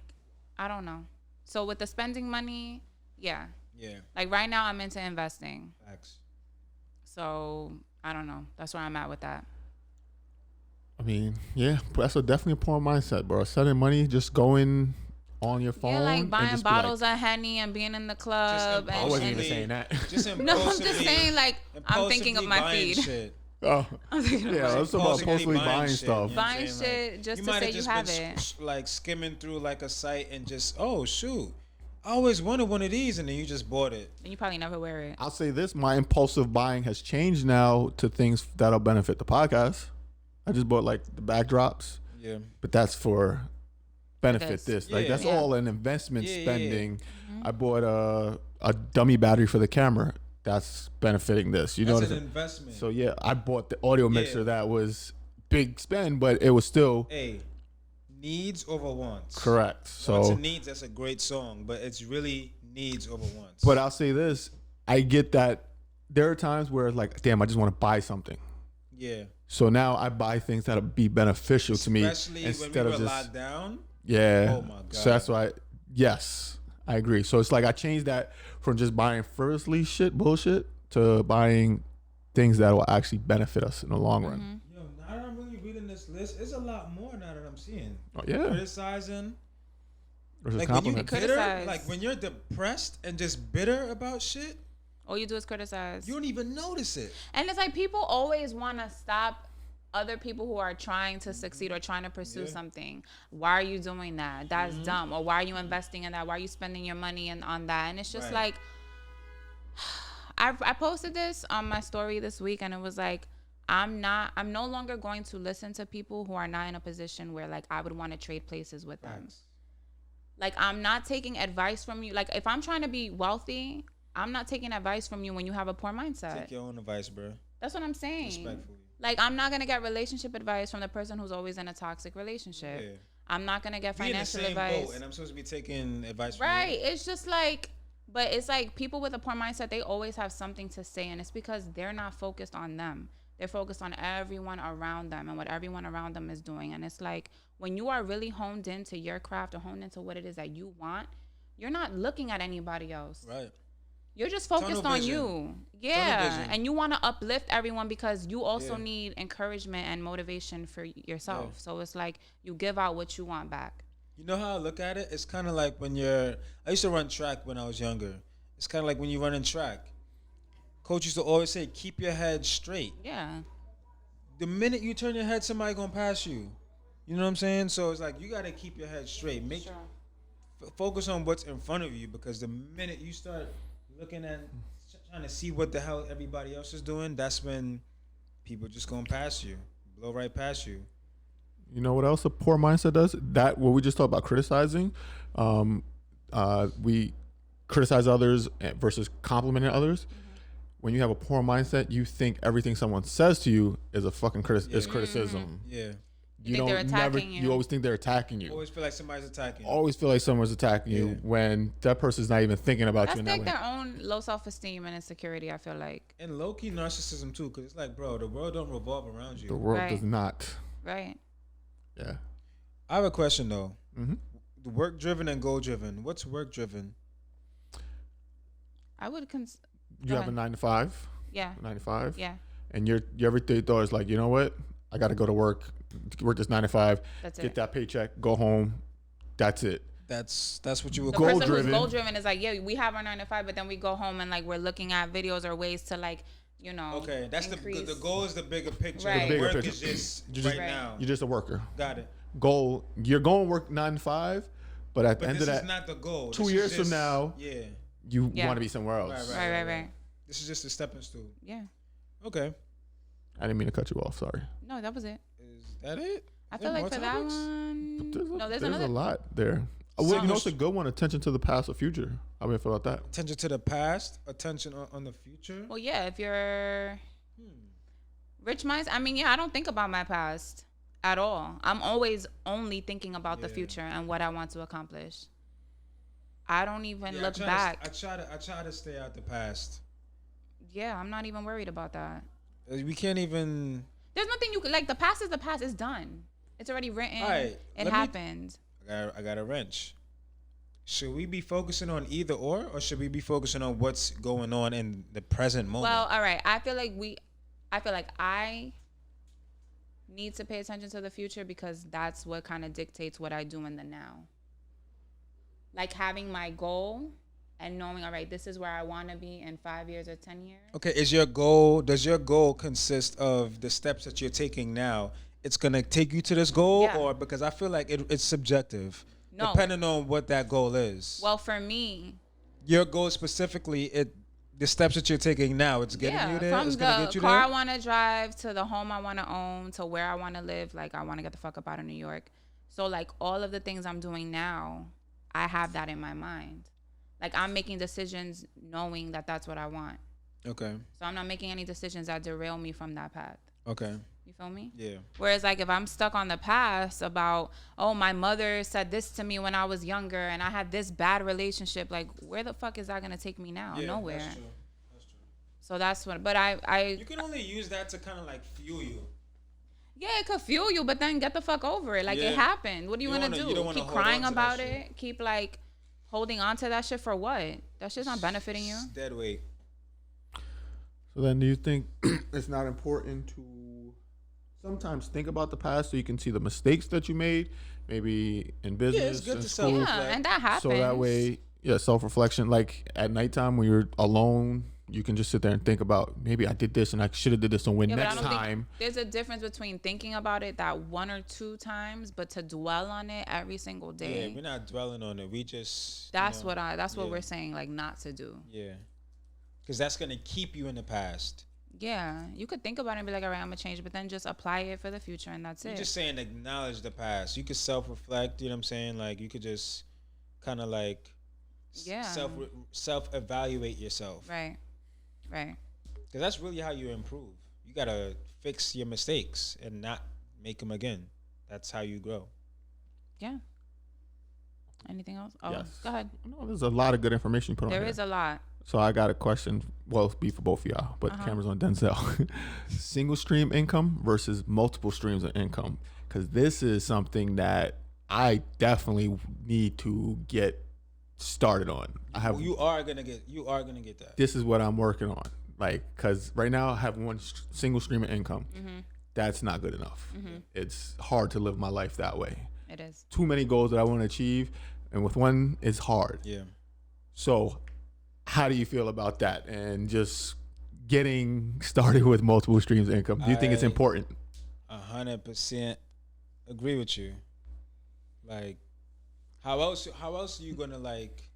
I don't know. So with the spending money, yeah. Yeah. Like, right now I'm into investing. Facts. So I don't know. That's where I'm at with that. I mean, yeah, that's definitely a poor mindset, bro. Spending money, just going on your phone. Yeah, like and buying just be bottles of Henny and being in the club. I wasn't and even saying that. Just no, I'm just impulsively- saying, like, I'm thinking of impulsively my buying feed. Shit. Oh, I'm thinking of yeah, my let's talk about Impulsively impulsively buying shit, stuff. you know what I'm Buying saying? shit just you to might say have you just have been it. like skimming through like a site and just, oh shoot, I always wanted one of these, and then you just bought it. And you probably never wear it. I'll say this: my impulsive buying has changed now to things that'll benefit the podcast. I just bought like the backdrops, Yeah. but that's for benefit This. this. Like Yeah. that's Yeah. all an investment Yeah, yeah, yeah. spending. I bought a dummy battery for the camera. That's benefiting this. You know That's what an I'm saying? investment. So yeah, I bought the audio mixer Yeah. that was big spend, but it was still Hey, needs over wants. correct. Wants So, and needs. That's a great song, but it's really needs over wants. but I'll say this: I get that there are times where it's like, damn, I just want to buy something. yeah, So now I buy things that'll be beneficial to me especially when we instead were of just locked down. yeah. Oh my God. So that's why, yes, I agree. So it's like I changed that from just buying frivolously bullshit to buying things that will actually benefit us in the long run. Yo, now that I'm really reading this list, it's a lot more now that I'm seeing. Oh, yeah, Criticizing. versus Like when you compliment. bitter, Criticize. like when you're depressed and just bitter about shit, All you do is criticize. you don't even notice it. And it's like people always want to stop other people who are trying to succeed or trying to pursue Yeah. something. Why are you doing that? That's dumb. Or why are you investing in that? Why are you spending your money on that? And it's just Right. like, I posted this on my story this week, and it was like, I'm no longer going to listen to people who are not in a position where like I would want to trade places with them. Facts. Like, I'm not taking advice from you. Like, if I'm trying to be wealthy, I'm not taking advice from you when you have a poor mindset. Take your own advice, bro. That's what I'm saying. Respectfully. Like, I'm not gonna get relationship advice from the person who's always in a toxic relationship. Yeah. I'm not gonna get We in the financial same advice. boat, and I'm supposed to be taking advice from Right. you. It's just like, but it's like people with a poor mindset, they always have something to say, and it's because they're not focused on them. They're focused on everyone around them and what everyone around them is doing. And it's like when you are really honed into your craft or honed into what it is that you want, you're not looking at anybody else. Right. You're just focused Tunnel on vision. you. Yeah. vision. And you want to uplift everyone because you also Yeah. need encouragement and motivation for yourself. Yeah. So it's like you give out what you want back. You know how I look at it? It's kind of like when I used to run track when I was younger. It's kind of like when you run in track. Coach used to always say, keep your head straight. Yeah. The minute you turn your head, somebody gonna pass you. You know what I'm saying? So it's like you gotta keep your head straight. Focus on what's in front of you, because the minute you start looking at trying to see what the hell everybody else is doing, that's when people just gonna pass you, blow right past you. You know what else a poor mindset does? That what we just talked about criticizing. We criticize others versus complimenting others. When you have a poor mindset, you think everything someone says to you is a fucking is criticism. Yeah. You think they're attacking you. You always think they're attacking you. Always feel like somebody's attacking you. Always feel like someone's attacking you Yeah. when that person's not even thinking about That's you in that like way. their own low self-esteem and insecurity, I feel like. And low-key narcissism too, because it's like, bro, the world don't revolve around you. The world Right. does not. Right. Yeah. I have a question though. Mhm. The work-driven and goal-driven. What's work-driven? I would You Go have a ahead. 9 to 5, yeah. 9 to 5, Yeah. and your everyday thought is like, you know what? I got to go to work this 9 to 5, That's get it. that paycheck, go home. That's it. That's what you would The call person who's Goal-driven. goal driven is like, yeah, we have our 9 to 5, but then we go home and like we're looking at videos or ways to like, you know, Okay, that's increase. the goal is the bigger picture. Right. The The bigger work picture. is just You right, just- Right. now. You're just a worker. Got it. Goal. You're going to work 9 to 5, but at the But end this of is that, not the goal. 2 This is years from just- now, yeah. you Yeah. want to be somewhere else. Right. This is just a stepping stool. Yeah. Okay. I didn't mean to cut you off. Sorry. No, that was it. Is that it? I Is feel there like more for that topics? one. There's No, there's a another. lot there. Well, you know, it's a good one. Attention to the past or future. How do you feel about that? Attention to the past, attention on the future. Well, yeah, if you're rich minds, I mean, yeah, I don't think about my past at all. I'm always only thinking about the future and what I want to accomplish. I don't even look back. I try to stay out the past. Yeah, I'm not even worried about that. We can't even. There's nothing you could like. The past is the past. It's done. It's already written. Right, it happened. I got a wrench. Should we be focusing on either or should we be focusing on what's going on in the present moment? Well, all right. I feel like I need to pay attention to the future because that's what kind of dictates what I do in the now. Like having my goal and knowing, all right, this is where I want to be in 5 years or 10 years. Okay, does your goal consist of the steps that you're taking now? It's going to take you to this goal or because I feel like it's subjective. No. Depending on what that goal is. Well, for me, your goal specifically, the steps that you're taking now, it's getting you there. From it's the get you car there? I want to drive to the home I want to own to where I want to live. Like I want to get the fuck up out of New York. So like all of the things I'm doing now, I have that in my mind. Like I'm making decisions knowing that that's what I want. Okay. So I'm not making any decisions that derail me from that path. Okay. You feel me? Yeah. Whereas like if I'm stuck on the past about, oh, my mother said this to me when I was younger and I had this bad relationship, like where the fuck is that gonna take me now? Yeah, nowhere. That's true. So that's what. But I. You can only use that to kind of like fuel you. Yeah, it could fuel you, but then get the fuck over it. Like it happened. What do you want to do? Keep crying about it? Keep like holding on to that shit for what? That shit's not benefiting you. It's dead weight. So then, do you think it's not important to sometimes think about the past so you can see the mistakes that you made, maybe in business, it's good to school? And that happens. So that way, self-reflection. Like at nighttime when you're alone, you can just sit there and think about maybe I did this and I should have did this and win next time. There's a difference between thinking about it that one or two times, but to dwell on it every single day. Yeah, we're not dwelling on it. We just. That's what we're saying, like not to do. Yeah, because that's gonna keep you in the past. Yeah, you could think about it and be like, all right, I'm gonna change it, but then just apply it for the future, and that's it. You're just saying acknowledge the past. You could self-reflect. You know what I'm saying? Like you could just kind of like self-evaluate yourself. Right. Because that's really how you improve. You gotta fix your mistakes and not make them again. That's how you grow. Yeah. Anything else? Oh, yes. Go ahead. No, there's a lot of good information you put on there. There is a lot. So I got a question. Well, it'll be for both of y'all, but the camera's on Denzil. Single stream income versus multiple streams of income, because this is something that I definitely need to get started on. You are gonna get that. This is what I'm working on. Like, because right now I have one single stream of income. Mm-hmm. That's not good enough. Mm-hmm. It's hard to live my life that way. It is. Too many goals that I want to achieve, and with one, it's hard. Yeah. So how do you feel about that and just getting started with multiple streams of income? Do you think it's important? 100% agree with you. Like, how else are you gonna like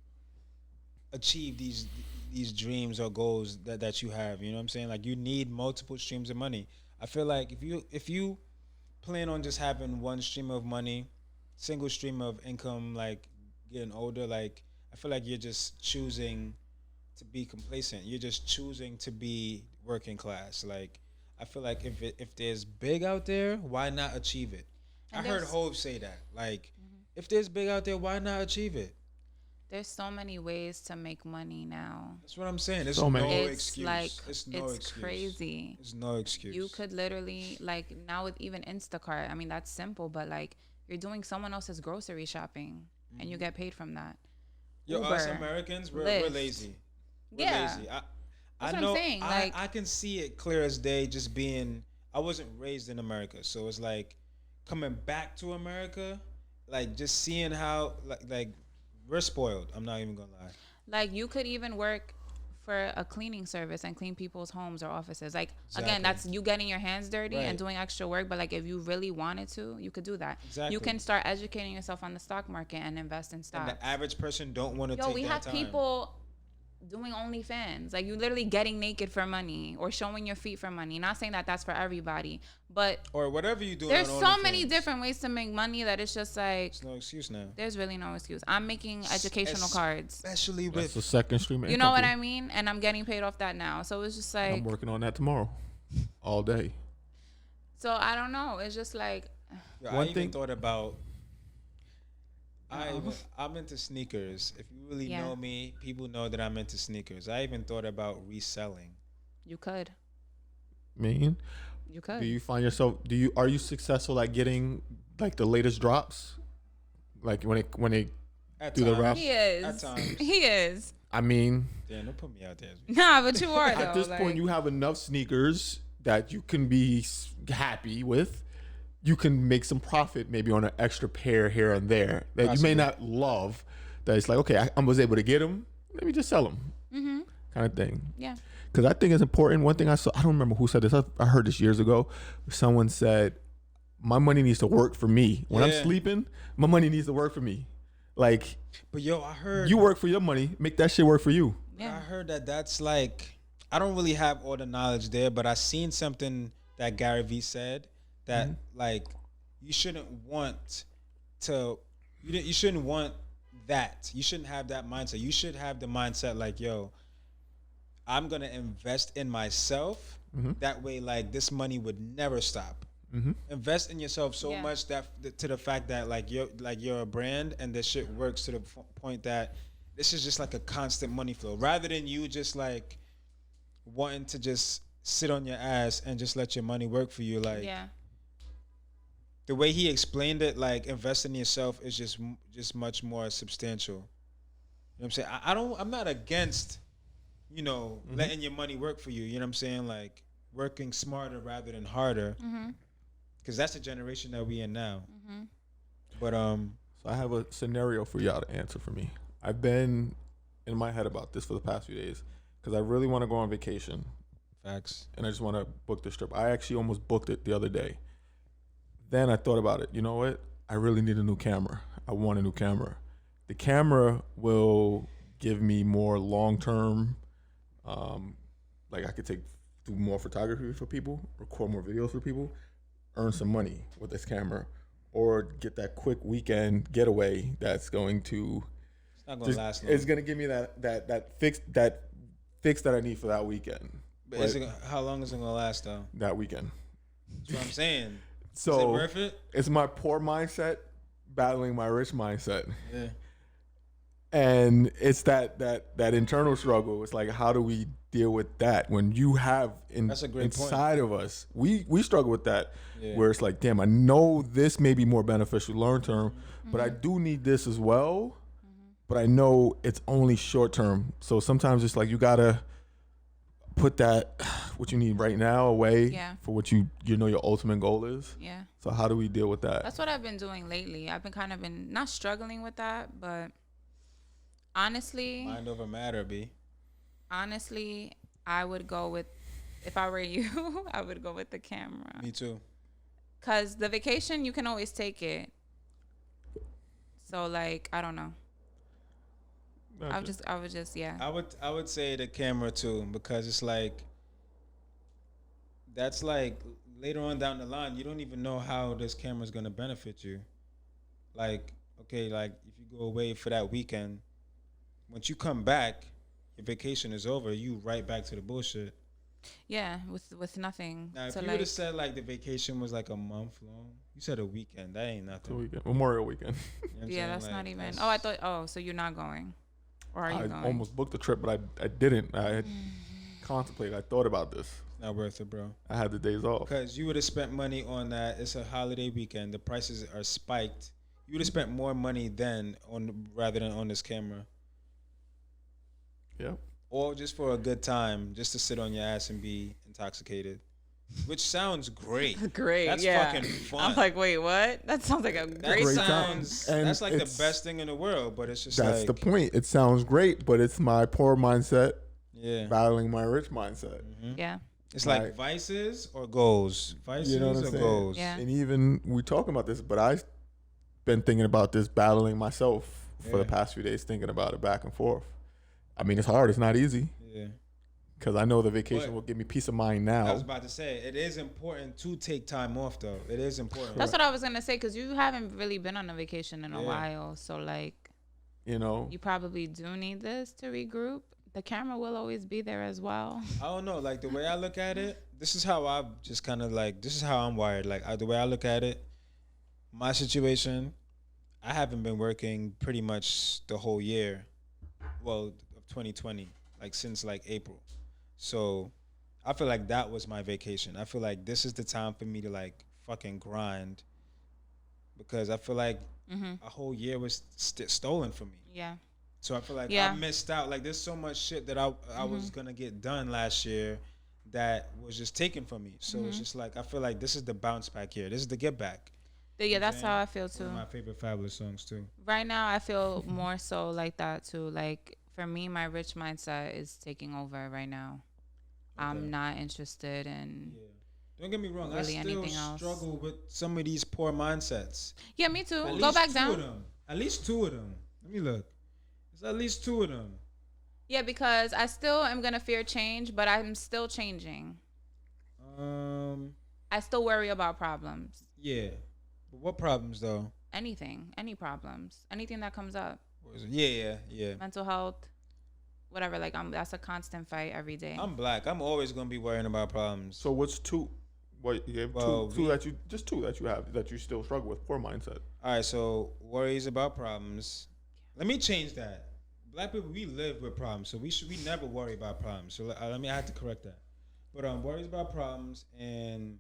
achieve these dreams or goals that you have? You know what I'm saying? Like, you need multiple streams of money. I feel like if you plan on just having one stream of money, single stream of income, like getting older, like I feel like you're just choosing to be complacent. You're just choosing to be working class. Like, I feel like if there's big out there, why not achieve it? And I heard Hov say that. Like, if there's big out there, why not achieve it? There's so many ways to make money now. That's what I'm saying. There's so no many. excuse. Like, it's no excuse. Crazy. There's no excuse. You could literally, like, now with even Instacart, I mean, that's simple, but like, you're doing someone else's grocery shopping and you get paid from that. Yo, us Americans, we're lazy. We're lazy. That's what I'm saying. Like, I can see it clear as day. Just being, I wasn't raised in America, so it's like coming back to America, like just seeing how like we're spoiled. I'm not even gonna lie. Like, you could even work for a cleaning service and clean people's homes or offices. Like, again, that's you getting your hands dirty and doing extra work. But like, if you really wanted to, you could do that. Exactly. You can start educating yourself on the stock market and invest in stocks. And the average person don't want to take that time. We have people doing OnlyFans. Like, you literally getting naked for money or showing your feet for money. Not saying that that's for everybody, but or whatever you do. there's on so many OnlyFans. different ways to make money that it's just like There's no excuse now. there's really no excuse. I'm making educational cards. Especially That's with the second stream. You know what I mean? And I'm getting paid off that now. So it's just like, I'm working on that tomorrow, all day. so I don't know. It's just like, Yo, One I even thing- thought about. I'm into sneakers. If you really Yeah. know me, people know that I'm into sneakers. I even thought about reselling. you could. Mean, You could. do you find yourself? Are you successful at getting like the latest drops? Like when it At Do the times. rap? He is. At times. He is. I mean, Damn, don't put me out there. Nah, but you are though. at this like, point, you have enough sneakers that you can be happy with. You can make some profit maybe on an extra pair here and there that you Possibly. may not love. That it's like, okay, I was able to get them. Let me just sell them, kind of thing. yeah. Because I think it's important. One thing I saw, I don't remember who said this. I heard this years ago. Someone said, "My money needs to work for me. When I'm Yeah. sleeping, my money needs to work for me. Like But yo, I heard you work for your money, make that shit work for you." Yeah. I heard that that's like, I don't really have all the knowledge there, but I seen something that Gary Vee said that like you shouldn't want to, you shouldn't want that. You shouldn't have that mindset. You should have the mindset like, yo, I'm gonna invest in myself. That way, like this money would never stop. Invest in yourself so Yeah. much that to the fact that like you're a brand and this shit works to the point that this is just like a constant money flow rather than you just like wanting to just sit on your ass and just let your money work for you. Like Yeah. the way he explained it, like investing in yourself is just much more substantial. You know what I'm saying? I'm not against, letting your money work for you. You know what I'm saying? Like working smarter rather than harder. Because that's the generation that we in now. But So I have a scenario for y'all to answer for me. I've been in my head about this for the past few days because I really want to go on vacation facts. and I just want to book this trip. I actually almost booked it the other day. Then I thought about it. You know what? I really need a new camera. I want a new camera. The camera will give me more long-term, like I could do more photography for people, record more videos for people, earn some money with this camera, or get that quick weekend getaway that's going to It's not gonna last long. it's going to give me that fix that I need for that weekend. But how long is it gonna last though? That weekend. That's what I'm saying. So Is it worth it? it's my poor mindset battling my rich mindset. Yeah. And it's that internal struggle. It's like, how do we deal with that when you have That's a great point. inside of us? We struggle with that, Yeah. where it's like, damn, I know this may be more beneficial long term, but I do need this as well. But I know it's only short term. So sometimes it's like you gotta put that what you need right now away Yeah. for what your ultimate goal is. Yeah. So how do we deal with that? That's what I've been doing lately. I've been kind of not struggling with that, but honestly, Mind over matter, B. I would go with, if I were you, I would go with the camera. Me too. Cause the vacation, you can always take it. So like, I don't know. I would just, yeah. I would say the camera too, because it's like that's like later on down the line, you don't even know how this camera is gonna benefit you. Like, okay, like if you go away for that weekend, once you come back, your vacation is over. You right back to the bullshit. Yeah, with nothing. Now, if So you like, would have said like the vacation was like a month long, you said a weekend. That ain't nothing. The weekend, Memorial weekend. You know what I'm yeah, saying? that's Like, not even. that's- Oh, I thought. Oh, so you're not going, or are you I going? almost booked the trip, but I didn't. I had contemplated. I thought about this. not worth it, bro. I had the days off. Because you would have spent money on that. It's a holiday weekend. The prices are spiked. You would have spent more money then rather than on this camera, Yeah. or just for a good time, just to sit on your ass and be intoxicated, which sounds great. Great. That's yeah. fucking fun. I'm like, wait, what? That sounds like a That great Great time. time. And that's like the it's- best thing in the world. But it's just That's like the point. It sounds great, but it's my poor mindset yeah. battling my rich mindset. Yeah. It's Right. like vices or goals. Vices You know what I'm or saying? goals. Yeah. And even we talking about this, but I've been thinking about this, battling myself for the Yeah. past few days, thinking about it back and forth. I mean, it's hard. It's not easy. Yeah. Because I know the vacation But- will give me peace of mind I now. was about to say, it is important to take time off, though. It is important. That's what I was gonna say, because you haven't really been on a vacation in a Yeah. while. So like, You know, you probably do need this to regroup. The camera will always be there as well. I don't know. Like, the way I look at it, this is how I just kind of like, this is how I'm wired. Like, the way I look at it, my situation, I haven't been working pretty much the whole year. Well, of 2020, like since like April. So I feel like that was my vacation. I feel like this is the time for me to like fucking grind, because I feel like a whole year was stolen from me. Yeah. So I feel like Yeah. I missed out. Like, there's so much shit that I was gonna get done last year that was just taken from me. So it's just like, I feel like this is the bounce back here. This is the get back. Yeah, that's how I feel One too. of my favorite Fabulous songs too. Right now, I feel more so like that too. Like for me, my rich mindset is taking over right now. I'm not interested in. Yeah. Don't get me wrong. Really I still anything else. struggle with some of these poor mindsets. Yeah, me too. At Go least back two down. of them. At least two of them. Let me look. There's at least two of them. Yeah, because I still am gonna fear change, but I'm still changing. I still worry about problems. Yeah. But what problems though? Anything, any problems, anything that comes up. What is it? Yeah. Mental health, whatever. Like that's a constant fight every day. I'm black. I'm always gonna be worrying about problems. so what's two? What you gave Well, two that you just two that you have that you still struggle with poor mindset. All right. So worries about problems. Let me change that. Black people, we live with problems, so we never worry about problems. So let me, I have to correct that. But worries about problems and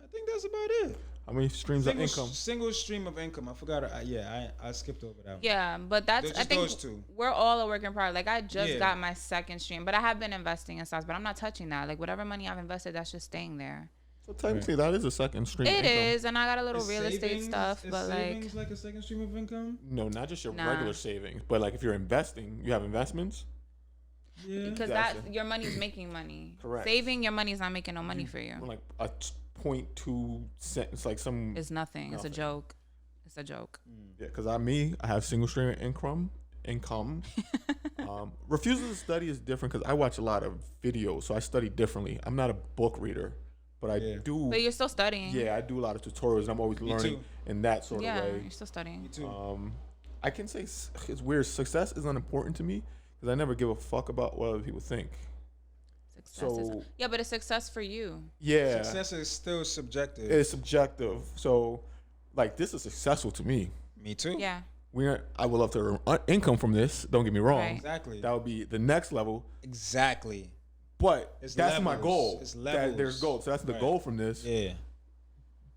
I think that's about it. How many streams of income? Single stream of income. I forgot. I skipped over that one. Yeah, but that's Just I think those two. we're all a work in progress. Like I just Yeah. got my second stream, but I have been investing in stocks, but I'm not touching that. Like whatever money I've invested, that's just staying there. So technically, that is a second stream. It income. is, and I got a little Is real estate savings- stuff, is but savings like like a second stream of income. No, not just your Nah. regular savings, but like if you're investing, you have investments. Yeah. because Gotcha. that your money's making money. Correct. Saving your money's not making no money for you. Like a 0.2 cent. It's like some. It's nothing. It's a Nothing. joke. It's a joke. Yeah, because I have single stream income. Refusal to study is different because I watch a lot of videos, so I study differently. I'm not a book reader, but I Yeah. do. But you're still studying. Yeah, I do a lot of tutorials, and I'm always learning too. in that sort Yeah, of way. you're still studying. Me too. I can say it's weird. Success is unimportant to me because I never give a fuck about what other people think. Success is, So- yeah, but it's success for you. Yeah, Success is still subjective. it's subjective. So, like, this is successful to me. Me too. Yeah. I would love to earn income from this. Don't get me wrong. Right. Exactly. That would be the next level. Exactly. But It's that's my levels. goal. It's That there's levels. goals. So that's the Right. goal from this. Yeah.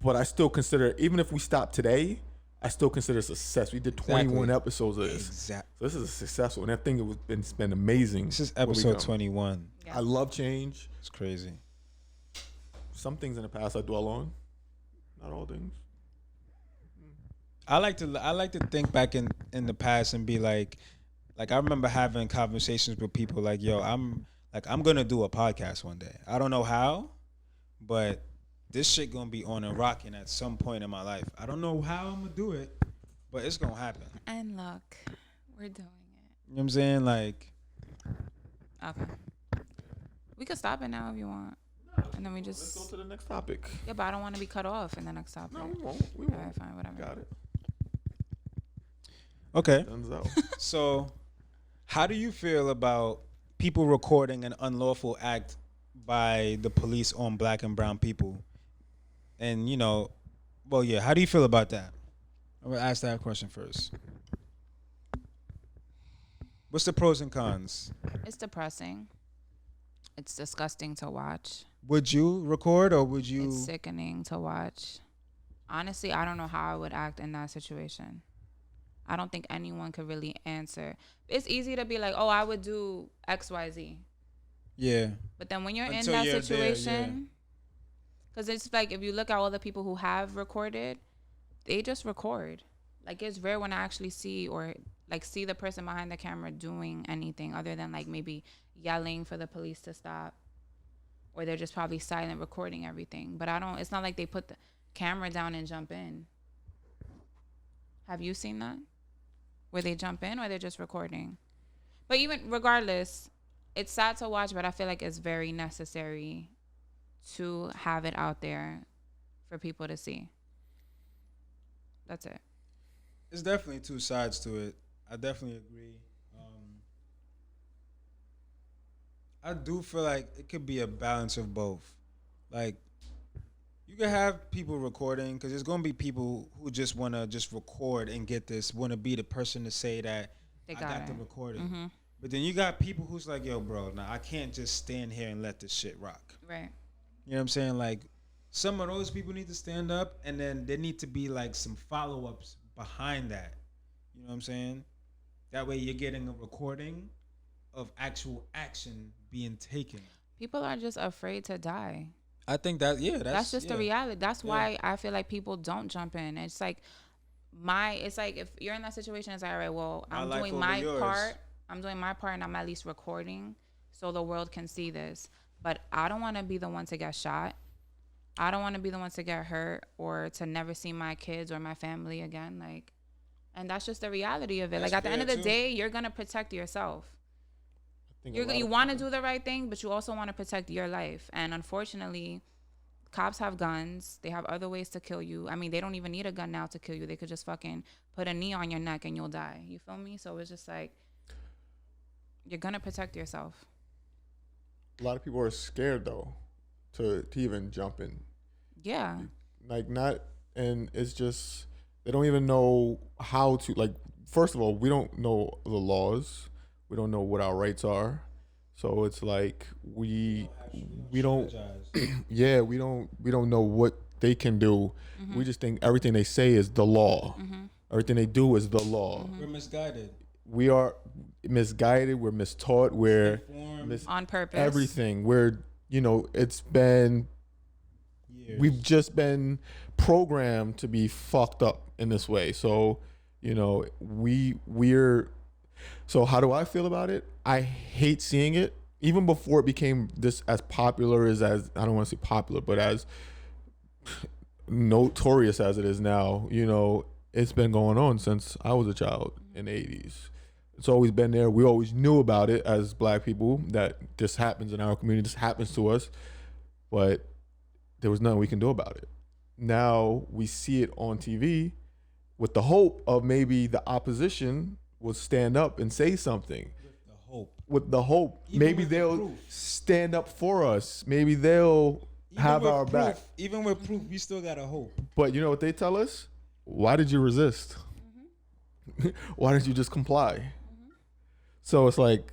But I still consider, even if we stop today, I still consider success. We did 21 Exactly. episodes of this. Exactly. So this is a successful. And I think it's been amazing. This is where we episode come. 21. Yeah. I love change. It's crazy. Some things in the past I dwell on. Not all things. I like to think back in the past and be like I remember having conversations with people like, yo, I'm gonna do a podcast one day. I don't know how, but this shit gonna be on and rocking at some point in my life. I don't know how I'm gonna do it, but it's gonna happen. And look, we're doing You know what I'm saying? Like, it. Okay. We could stop it now if you want. And then we Let's go just. to the next topic. Yeah, but I don't want to be cut off in the next topic. No, we won't. We All won't. right, fine, whatever. Got it. okay. Denzil. So, how do you feel about people recording an unlawful act by the police on black and brown people? And, how do you feel about that? I'm going to ask that question first. What's the pros and cons? It's depressing. It's disgusting to watch. Would you record or would you? It's sickening to watch. Honestly, I don't know how I would act in that situation. I don't think anyone could really answer. It's easy to be like, oh, I would do X, Y, Z. Yeah. But then when you're Until in that you're there, situation, because it's like if you look at all the people who have recorded, they just record. Like it's rare when I actually see the person behind the camera doing anything other than like maybe yelling for the police to stop, or they're just probably silent recording everything. But it's not like they put the camera down and jump in. Have you seen that? where they jump in or they're just recording. But even regardless, it's sad to watch, but I feel like it's very necessary to have it out there for people to see. That's it. It's definitely two sides to it. I definitely agree. I do feel like it could be a balance of both. Like you can have people recording because there's gonna be people who just wanna just record and get this, wanna be the person to say that They I got got it. the recording. Mm-hmm. But then you got people who's like, yo, bro, now I can't just stand here and let this shit rock. Right. You know what I'm saying? Like some of those people need to stand up and then there need to be like some follow ups behind that. You know what I'm saying? That way you're getting a recording of actual action being taken. People are just afraid to die. I think that That's just yeah. the reality. That's Yeah. why I feel like people don't jump in. It's like it's like if you're in that situation, it's like, all right, well, My I'm life doing over my yours. part. I'm doing my part and I'm at least recording so the world can see this. But I don't want to be the one to get shot. I don't want to be the one to get hurt or to never see my kids or my family again. Like, and that's just the reality of it. That's Like at the end fair, of the too. day, you're going to protect yourself. I think a lot You of want to people- do the right thing, but you also want to protect your life. And unfortunately, cops have guns. They have other ways to kill you. I mean, they don't even need a gun now to kill you. They could just fucking put a knee on your neck and you'll die. You feel me? So it's just like, you're going to protect yourself. a lot of people are scared though to even jump in. Yeah. Like not, and it's just they don't even know how to. Like, first of all, we don't know the laws. We don't know what our rights are. So it's like we don't yeah, we don't know what they can do. We just think everything they say is the law. Everything they do is the law. We're misguided. We are misguided, we're mistaught, we're Informed. On purpose. everything. We're, it's been Years. we've just been programmed to be fucked up in this way. So, we're so how do I feel about it? I hate seeing it. Even before it became this as popular as I don't want to say popular, but as notorious as it is now, it's been going on since I was a child in the 80s. It's always been there. We always knew about it as black people that this happens in our community, this happens to us, but there was nothing we can do about it. Now we see it on TV with the hope of maybe the opposition will stand up and say something. With the hope. Even Maybe with the they'll proof. stand up for us. Maybe they'll have with our proof, back. Even with proof, we still got a hope. But you know what they tell us? Why did you resist? Why did you just comply? So it's like,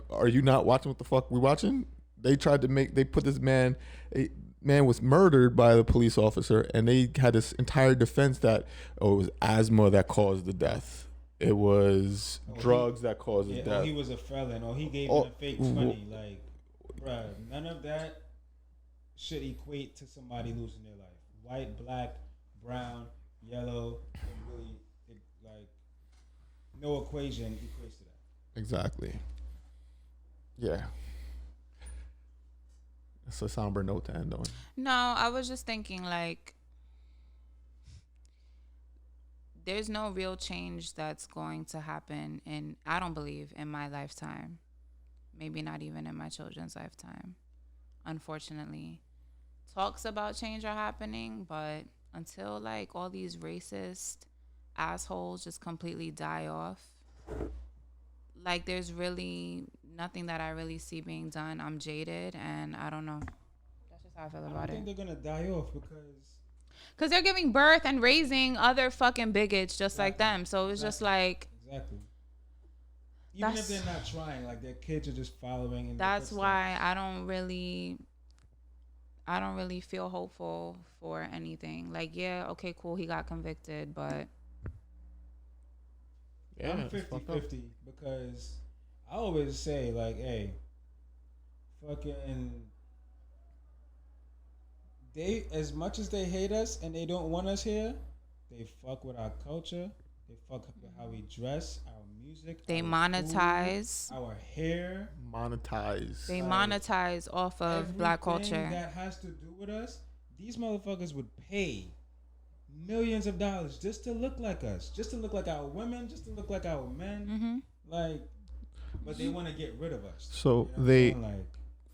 are you not watching what the fuck we watching? They put this man, a man was murdered by the police officer, and they had this entire defense that, it was asthma that caused the death. It was drugs that caused his death. He was a felon, or he gave him a fake 20. Like, bruh, none of that should equate to somebody losing their life. White, black, brown, yellow, no equation equates to that. Exactly. Yeah. It's a somber note to end on. No, I was just thinking like there's no real change that's going to happen I don't believe in my lifetime. Maybe not even in my children's lifetime. Unfortunately. Talks about change are happening, but until like all these racist assholes just completely die off, like there's really nothing that I really see being done. I'm jaded and I don't know. That's just how I feel about I think it. they're gonna die off Because they're giving birth and raising other fucking bigots just like them. So it's just like, exactly. Even if they're not trying, like their kids are just following. that's why I don't really feel hopeful for anything. Like, yeah, okay, cool, he got convicted, but Yeah, I'm 50-50 because I always say, like, hey, fucking, they, as much as they hate us and they don't want us here, they fuck with our culture, they fuck with how we dress, our music, they our monetize. food, our hair. Monetize. They Like, monetize off of black everything culture. that has to do with us, these motherfuckers would pay millions of dollars just to look like us, just to look like our women, just to look like our men. Like, but they want to get rid of us. So You know they like,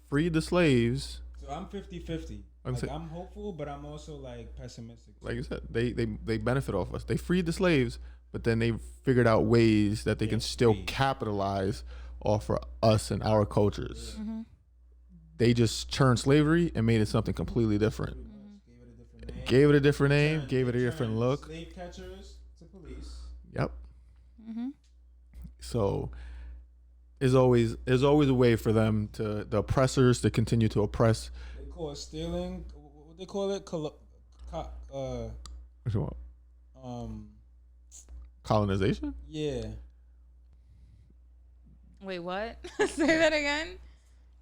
freed the slaves. so I'm 50-50. Like, I'm hopeful, but I'm also like pessimistic. Like you said, they benefit off us. They freed the slaves, but then they figured out ways that they can still capitalize off of us and our cultures. They just turned slavery and made it something completely different. Gave it a different name, gave it a different look. Slave catchers to police. Yep. So there's always a way for them to, the oppressors, to continue to oppress. They call it stealing. What they call it? Which one? Colonization? Yeah. Wait, what? Say that again.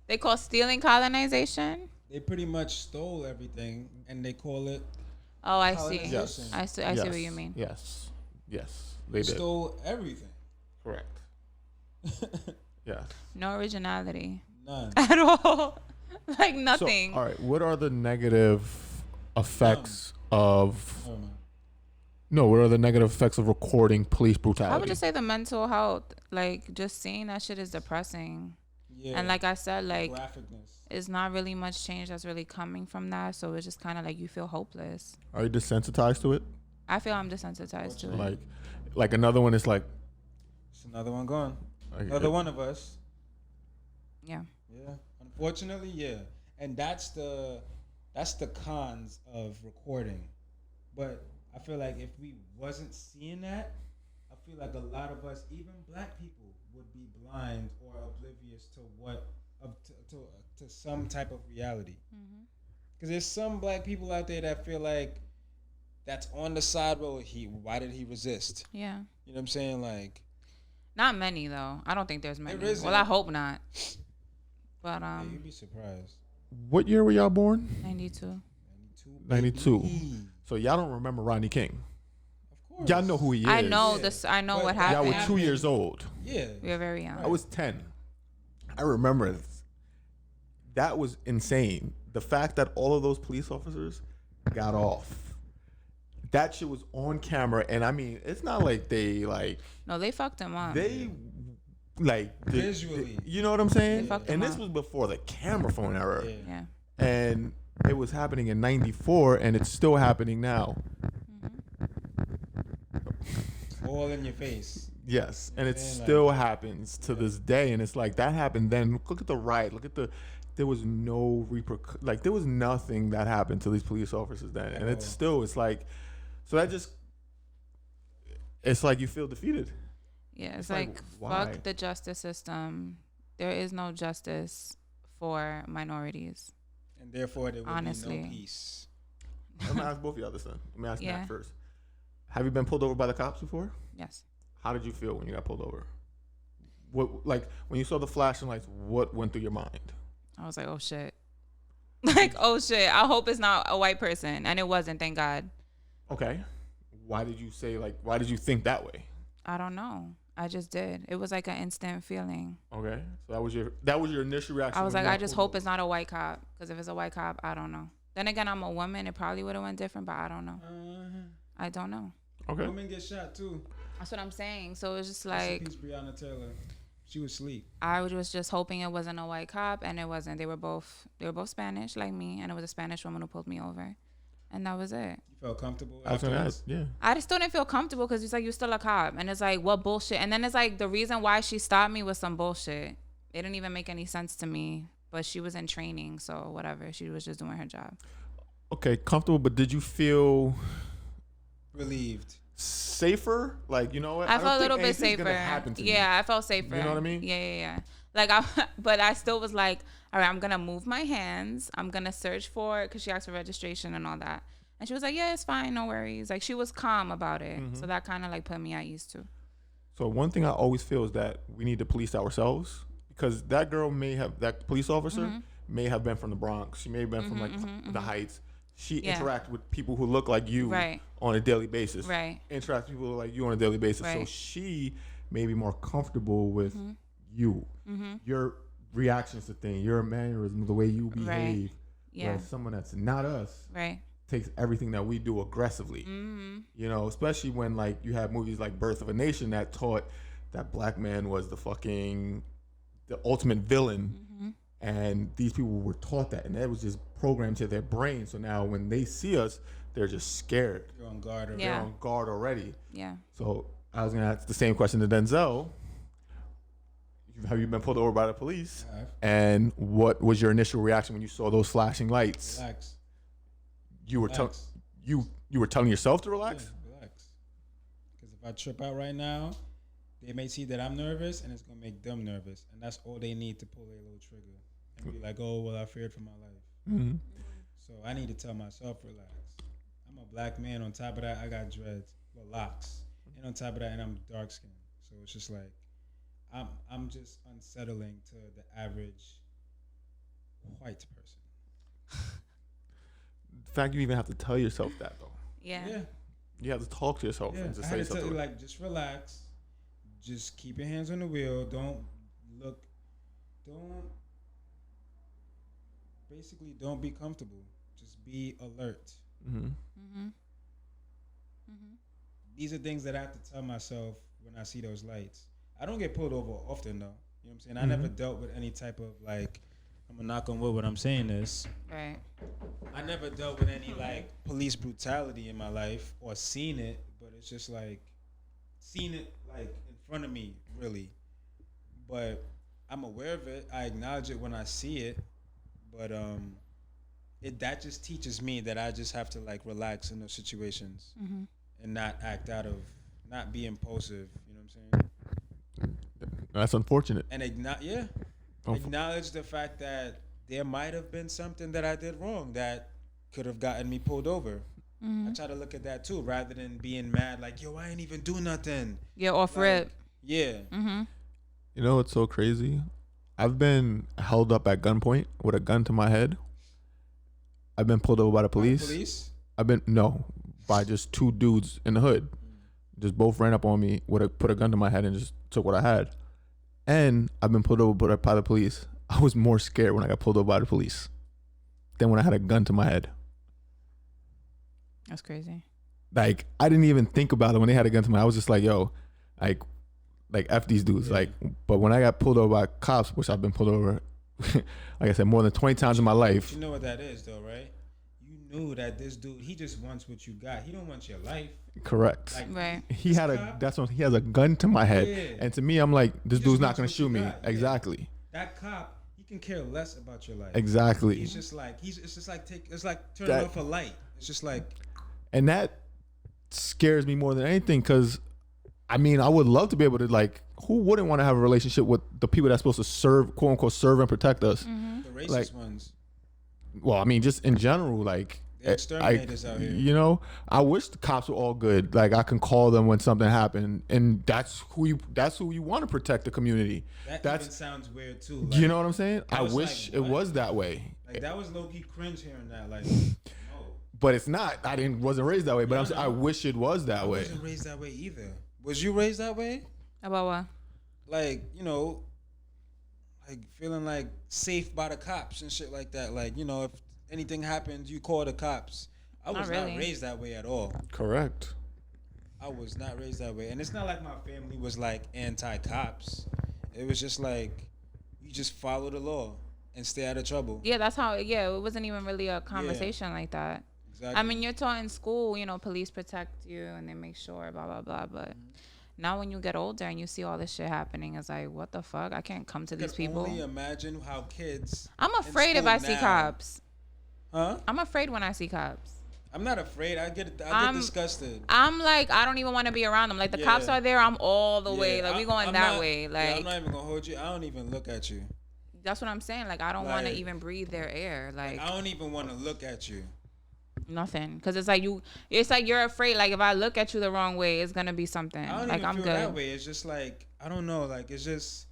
They call stealing colonization. They pretty much stole everything, and they call it. Oh, I see. Yes. I see what you mean. Yes. They did. Stole everything. Correct. Yes. No originality None. at all. Like nothing. So, all right. What are the negative effects of? Never mind. No. What are the negative effects of recording police brutality? I would just say the mental health. Like, just seeing that shit is depressing. Yeah. And like I said, like, Graphicness. it's not really much change that's really coming from that. So it's just kind of like you feel hopeless. Are you desensitized to it? I feel I'm desensitized to it. Like another one is like. It's another one gone. Like, Another one of us. Yeah. Yeah. Unfortunately, yeah. And that's the cons of recording. But I feel like if we wasn't seeing that, I feel like a lot of us, even black people, would be blind or oblivious to what to some type of reality. Because there's some black people out there that feel like that's on the side. Well, why did he resist? Yeah. You know what I'm saying? Like, not many though. I don't think there's many. There isn't. Well, I hope not. But yeah, you'd be surprised. What year were y'all born? 92. 92. baby. So y'all don't remember Rodney King? Of course. Y'all know who he is. I know Yeah. this. I know But what that Y'all happened. were 2 years old. Yeah. We were very young. I was 10. I remember this. That was insane. The fact that all of those police officers got off. That shit was on camera, and I mean, it's not like they like No, they fucked him up. they like Visually. you know what I'm saying? They fucked And him this up. was before the camera phone era, Yeah. Yeah. and it was happening in '94, and it's still happening now. All in your face. Yes, and it Man, like- still happens to this day, and it's like that happened then. Look at the riot. Look at there was no like there was nothing that happened to these police officers then, and it's still it's like, so that just it's like you feel defeated. Yeah, it's like, like, why? fuck the justice system. There is no justice for minorities. And therefore, there will Honestly. be no peace. Let me ask both of y'all this then. Let me ask Yeah. Nat first. Have you been pulled over by the cops before? Yes. How did you feel when you got pulled over? What, like when you saw the flashing lights, what went through your mind? I was like, oh shit. Like, oh shit. I hope it's not a white person. And it wasn't, thank God. Okay. Why did you think that way? I don't know. I just did. It was like an instant feeling. Okay. So that was your initial reaction. I was when like, you got I just pulled hope it's not a white cop. Because if it's a white cop, I don't know. Then again, I'm a woman. It probably would have went different, but I don't know. I don't know. over? Okay. Women get shot too. That's what I'm saying. So it's just Rest in like, peace, Breonna Taylor. She was asleep. I was just hoping it wasn't a white cop, and it wasn't. They were both Spanish like me, and it was a Spanish woman who pulled me over, and that was it. You felt comfortable I was gonna afterwards? ask. Yeah. I just still didn't feel comfortable because it's like you're still a cop, and it's like what bullshit. And then it's like the reason why she stopped me was some bullshit. It didn't even make any sense to me. But she was in training, so whatever. She was just doing her job. Okay, comfortable, but did you feel Relieved. safer? Like, you know what? I don't felt a think little bit anything's gonna safer. happen to me. Yeah, I felt safer. You know what I mean? Yeah. Like but I still was like, all right, I'm gonna move my hands. I'm gonna search for it because she asked for registration and all that. And she was like, yeah, it's fine, no worries. Like she was calm about it. Mm-hmm. So that kind of like put me at ease too. So one thing I always feel is that we need to police ourselves, because that police officer Mm-hmm. may have been from the Bronx. She may have been from like the Heights. She Yeah. interacts with people who look like you Right. on a daily basis. Right. Interacts with people like you on a daily basis. So Right. she may be more comfortable with you, your reactions to things, your mannerisms, the way you behave. Yeah. Whereas someone that's not us, Right. takes everything that we do aggressively. You know, especially when like you have movies like Birth of a Nation that taught that black man was the ultimate villain, and these people were taught that, and that was just programmed to their brain. So now when they see us, they're just scared. You're on guard already. Yeah. They're on guard already. Yeah. So I was gonna ask the same question to Denzel. Have you been pulled over by the police? I have. And what was your initial reaction when you saw those flashing lights? Relax. You were Relax. you were telling yourself to relax? Yeah, relax. Because if I trip out right now, they may see that I'm nervous, and it's gonna make them nervous, and that's all they need to pull a little trigger and be like, "Oh, well, I feared for my life." Mm-hmm. So I need to tell myself, relax. I'm a black man. On top of that, I got dreads, well, locks, and on top of that, and I'm dark skinned. So it's just like I'm just unsettling to the average white person. The fact you even have to tell yourself that though. Yeah. Yeah. You have to talk to yourself Yeah, and just I say had to tell something. you, like, just relax. Just keep your hands on the wheel. Don't basically don't be comfortable. Just be alert. Mm-hmm. Mm-hmm. These are things that I have to tell myself when I see those lights. I don't get pulled over often though. You know what I'm saying? I never dealt with any type of like, I'm gonna knock on wood what I'm saying is. Right. I never dealt with any like police brutality in my life or seen it, but it's just like seen it like in front of me, really. But I'm aware of it. I acknowledge it when I see it. But that just teaches me that I just have to like relax in those situations and not act out of, not be impulsive. You know what I'm saying? That's unfortunate. And acknowledge the fact that there might have been something that I did wrong that could have gotten me pulled over. I try to look at that too, rather than being mad like, yo, I ain't even do nothing. Yeah, off Like, rip. Yeah. You know what's so crazy? I've been held up at gunpoint with a gun to my head. I've been pulled over by the police. Police? By just two dudes in the hood. Just both ran up on me put a gun to my head and just took what I had. And I've been pulled over by the police. I was more scared when I got pulled over by the police than when I had a gun to my head. That's crazy. Like, I didn't even think about it when they had a gun to my head. I was just like, yo, like F these dudes. Yeah. Like, but when I got pulled over by cops, which I've been pulled over, like I said, more than 20 times in my life. You know what that is though, right? You knew that this dude, he just wants what you got. He don't want your life. Correct. Like, Right. He this had cop, he has a gun to my head. Yeah. And to me, I'm like, this He just dude's not wants going to what you shoot me. got. Yeah. Exactly. That cop, he can care less about your life. Exactly. He's just like it's like turning off a light. It's just like, And that scares me more than anything because, I mean, I would love to be able to, like, who wouldn't want to have a relationship with the people that's supposed to serve, quote unquote, serve and protect us? the racist Like, ones. Well, I mean, just in general, like, The exterminators out here. You know, I wish the cops were all good. Like, I can call them when something happened, and that's who you want to protect the community. That even sounds weird too. Like, You know what I'm saying? I was wish like, it what? was that way. Like that was low key cringe hearing that. Like, no. But it's not. Wasn't raised that way. But No, I wish it was that I way. wasn't raised that way either. Was you raised that way? About what? Like, you know, like feeling like safe by the cops and shit like that. Like, you know, if anything happens, you call the cops. I was Not really. not raised that way at all. Correct. I was not raised that way. And it's not like my family was like anti-cops. It was just like, you just follow the law and stay out of trouble. Yeah, that's how. Yeah, it wasn't even really a conversation like that. Exactly. I mean, you're taught in school, you know, police protect you and they make sure, blah blah blah. But now, when you get older and you see all this shit happening, it's like, what the fuck? I can't come to I these can people. only imagine how kids. I'm in afraid if school I see now- cops. Huh? I'm afraid when I see cops. I'm not afraid. I get I'm- disgusted. I'm like, I don't even want to be around them. Like the cops Yeah. are there, I'm all the way. Like I- we going I'm that not- way. yeah, Like I'm not even gonna hold you. I don't even look at you. that's what I'm saying. Like I don't want to Like- even breathe their air. Like I don't even want to look at you. nothing, because it's like you're afraid. Like if I look at you the wrong way, it's gonna be something. I don't Like even I'm feel good. that way. It's just like, I don't know. Like it's just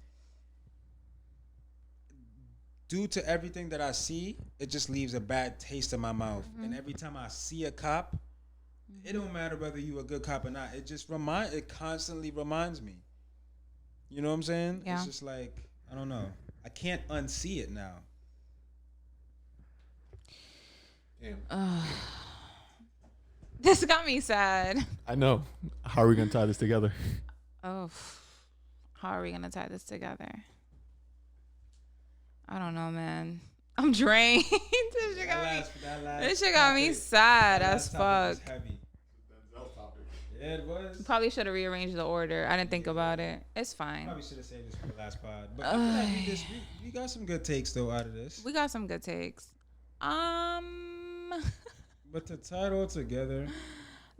due to everything that I see, it just leaves a bad taste in my mouth. Mm-hmm. And every time I see a cop, it don't matter whether you a good cop or not. It constantly reminds me. You know what I'm saying? Yeah. It's just like, I don't know. I can't unsee it now. This got me sad. I know. How are we gonna tie this together? Oh, how are we gonna tie this together? I don't know, man. I'm drained. This shit got me sad as fuck. Yeah, it was. Probably should have rearranged the order. I didn't think about it. It's fine. Probably should have saved this for the last pod. But I feel like we got some good takes though out of this. We got some good takes. But to tie it all together.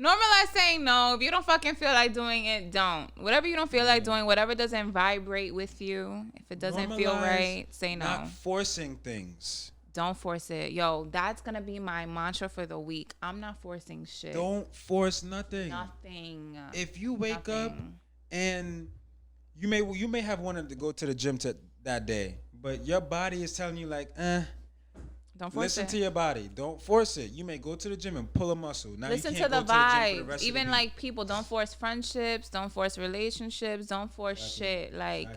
Normalize saying no. If you don't fucking feel like doing it, don't. Whatever you don't feel like doing, whatever doesn't vibrate with you, if it doesn't feel right, say no. Not forcing things. Don't force it. Yo, that's going to be my mantra for the week. I'm not forcing shit. Don't force nothing. Nothing. If you wake up and you may have wanted to go to the gym that day, but your body is telling you like, don't force listen to your body. Don't force it. You may go to the gym and pull a muscle. Now listen you can't to the go vibe. To the rest Even of the like people, don't force friendships. Don't force relationships. Don't force shit. Like,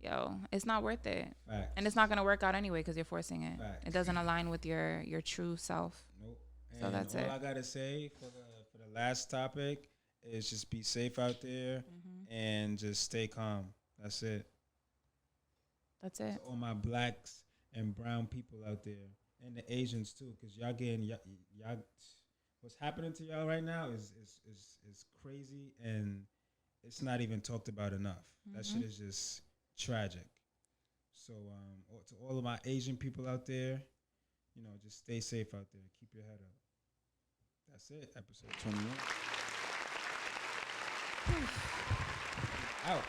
yo, it's not worth it. Facts. And it's not gonna work out anyway because you're forcing it. Facts. It doesn't align with your true self. Nope. So that's it. All I gotta say for the last topic is just be safe out there and just stay calm. That's it. That's it. To all my blacks and brown people out there, and the Asians too, because y'all getting y'all what's happening to y'all right now is crazy, and it's not even talked about enough. That shit is just tragic. So to all of my Asian people out there, you know, just stay safe out there. Keep your head up. That's it. Episode 21. Out.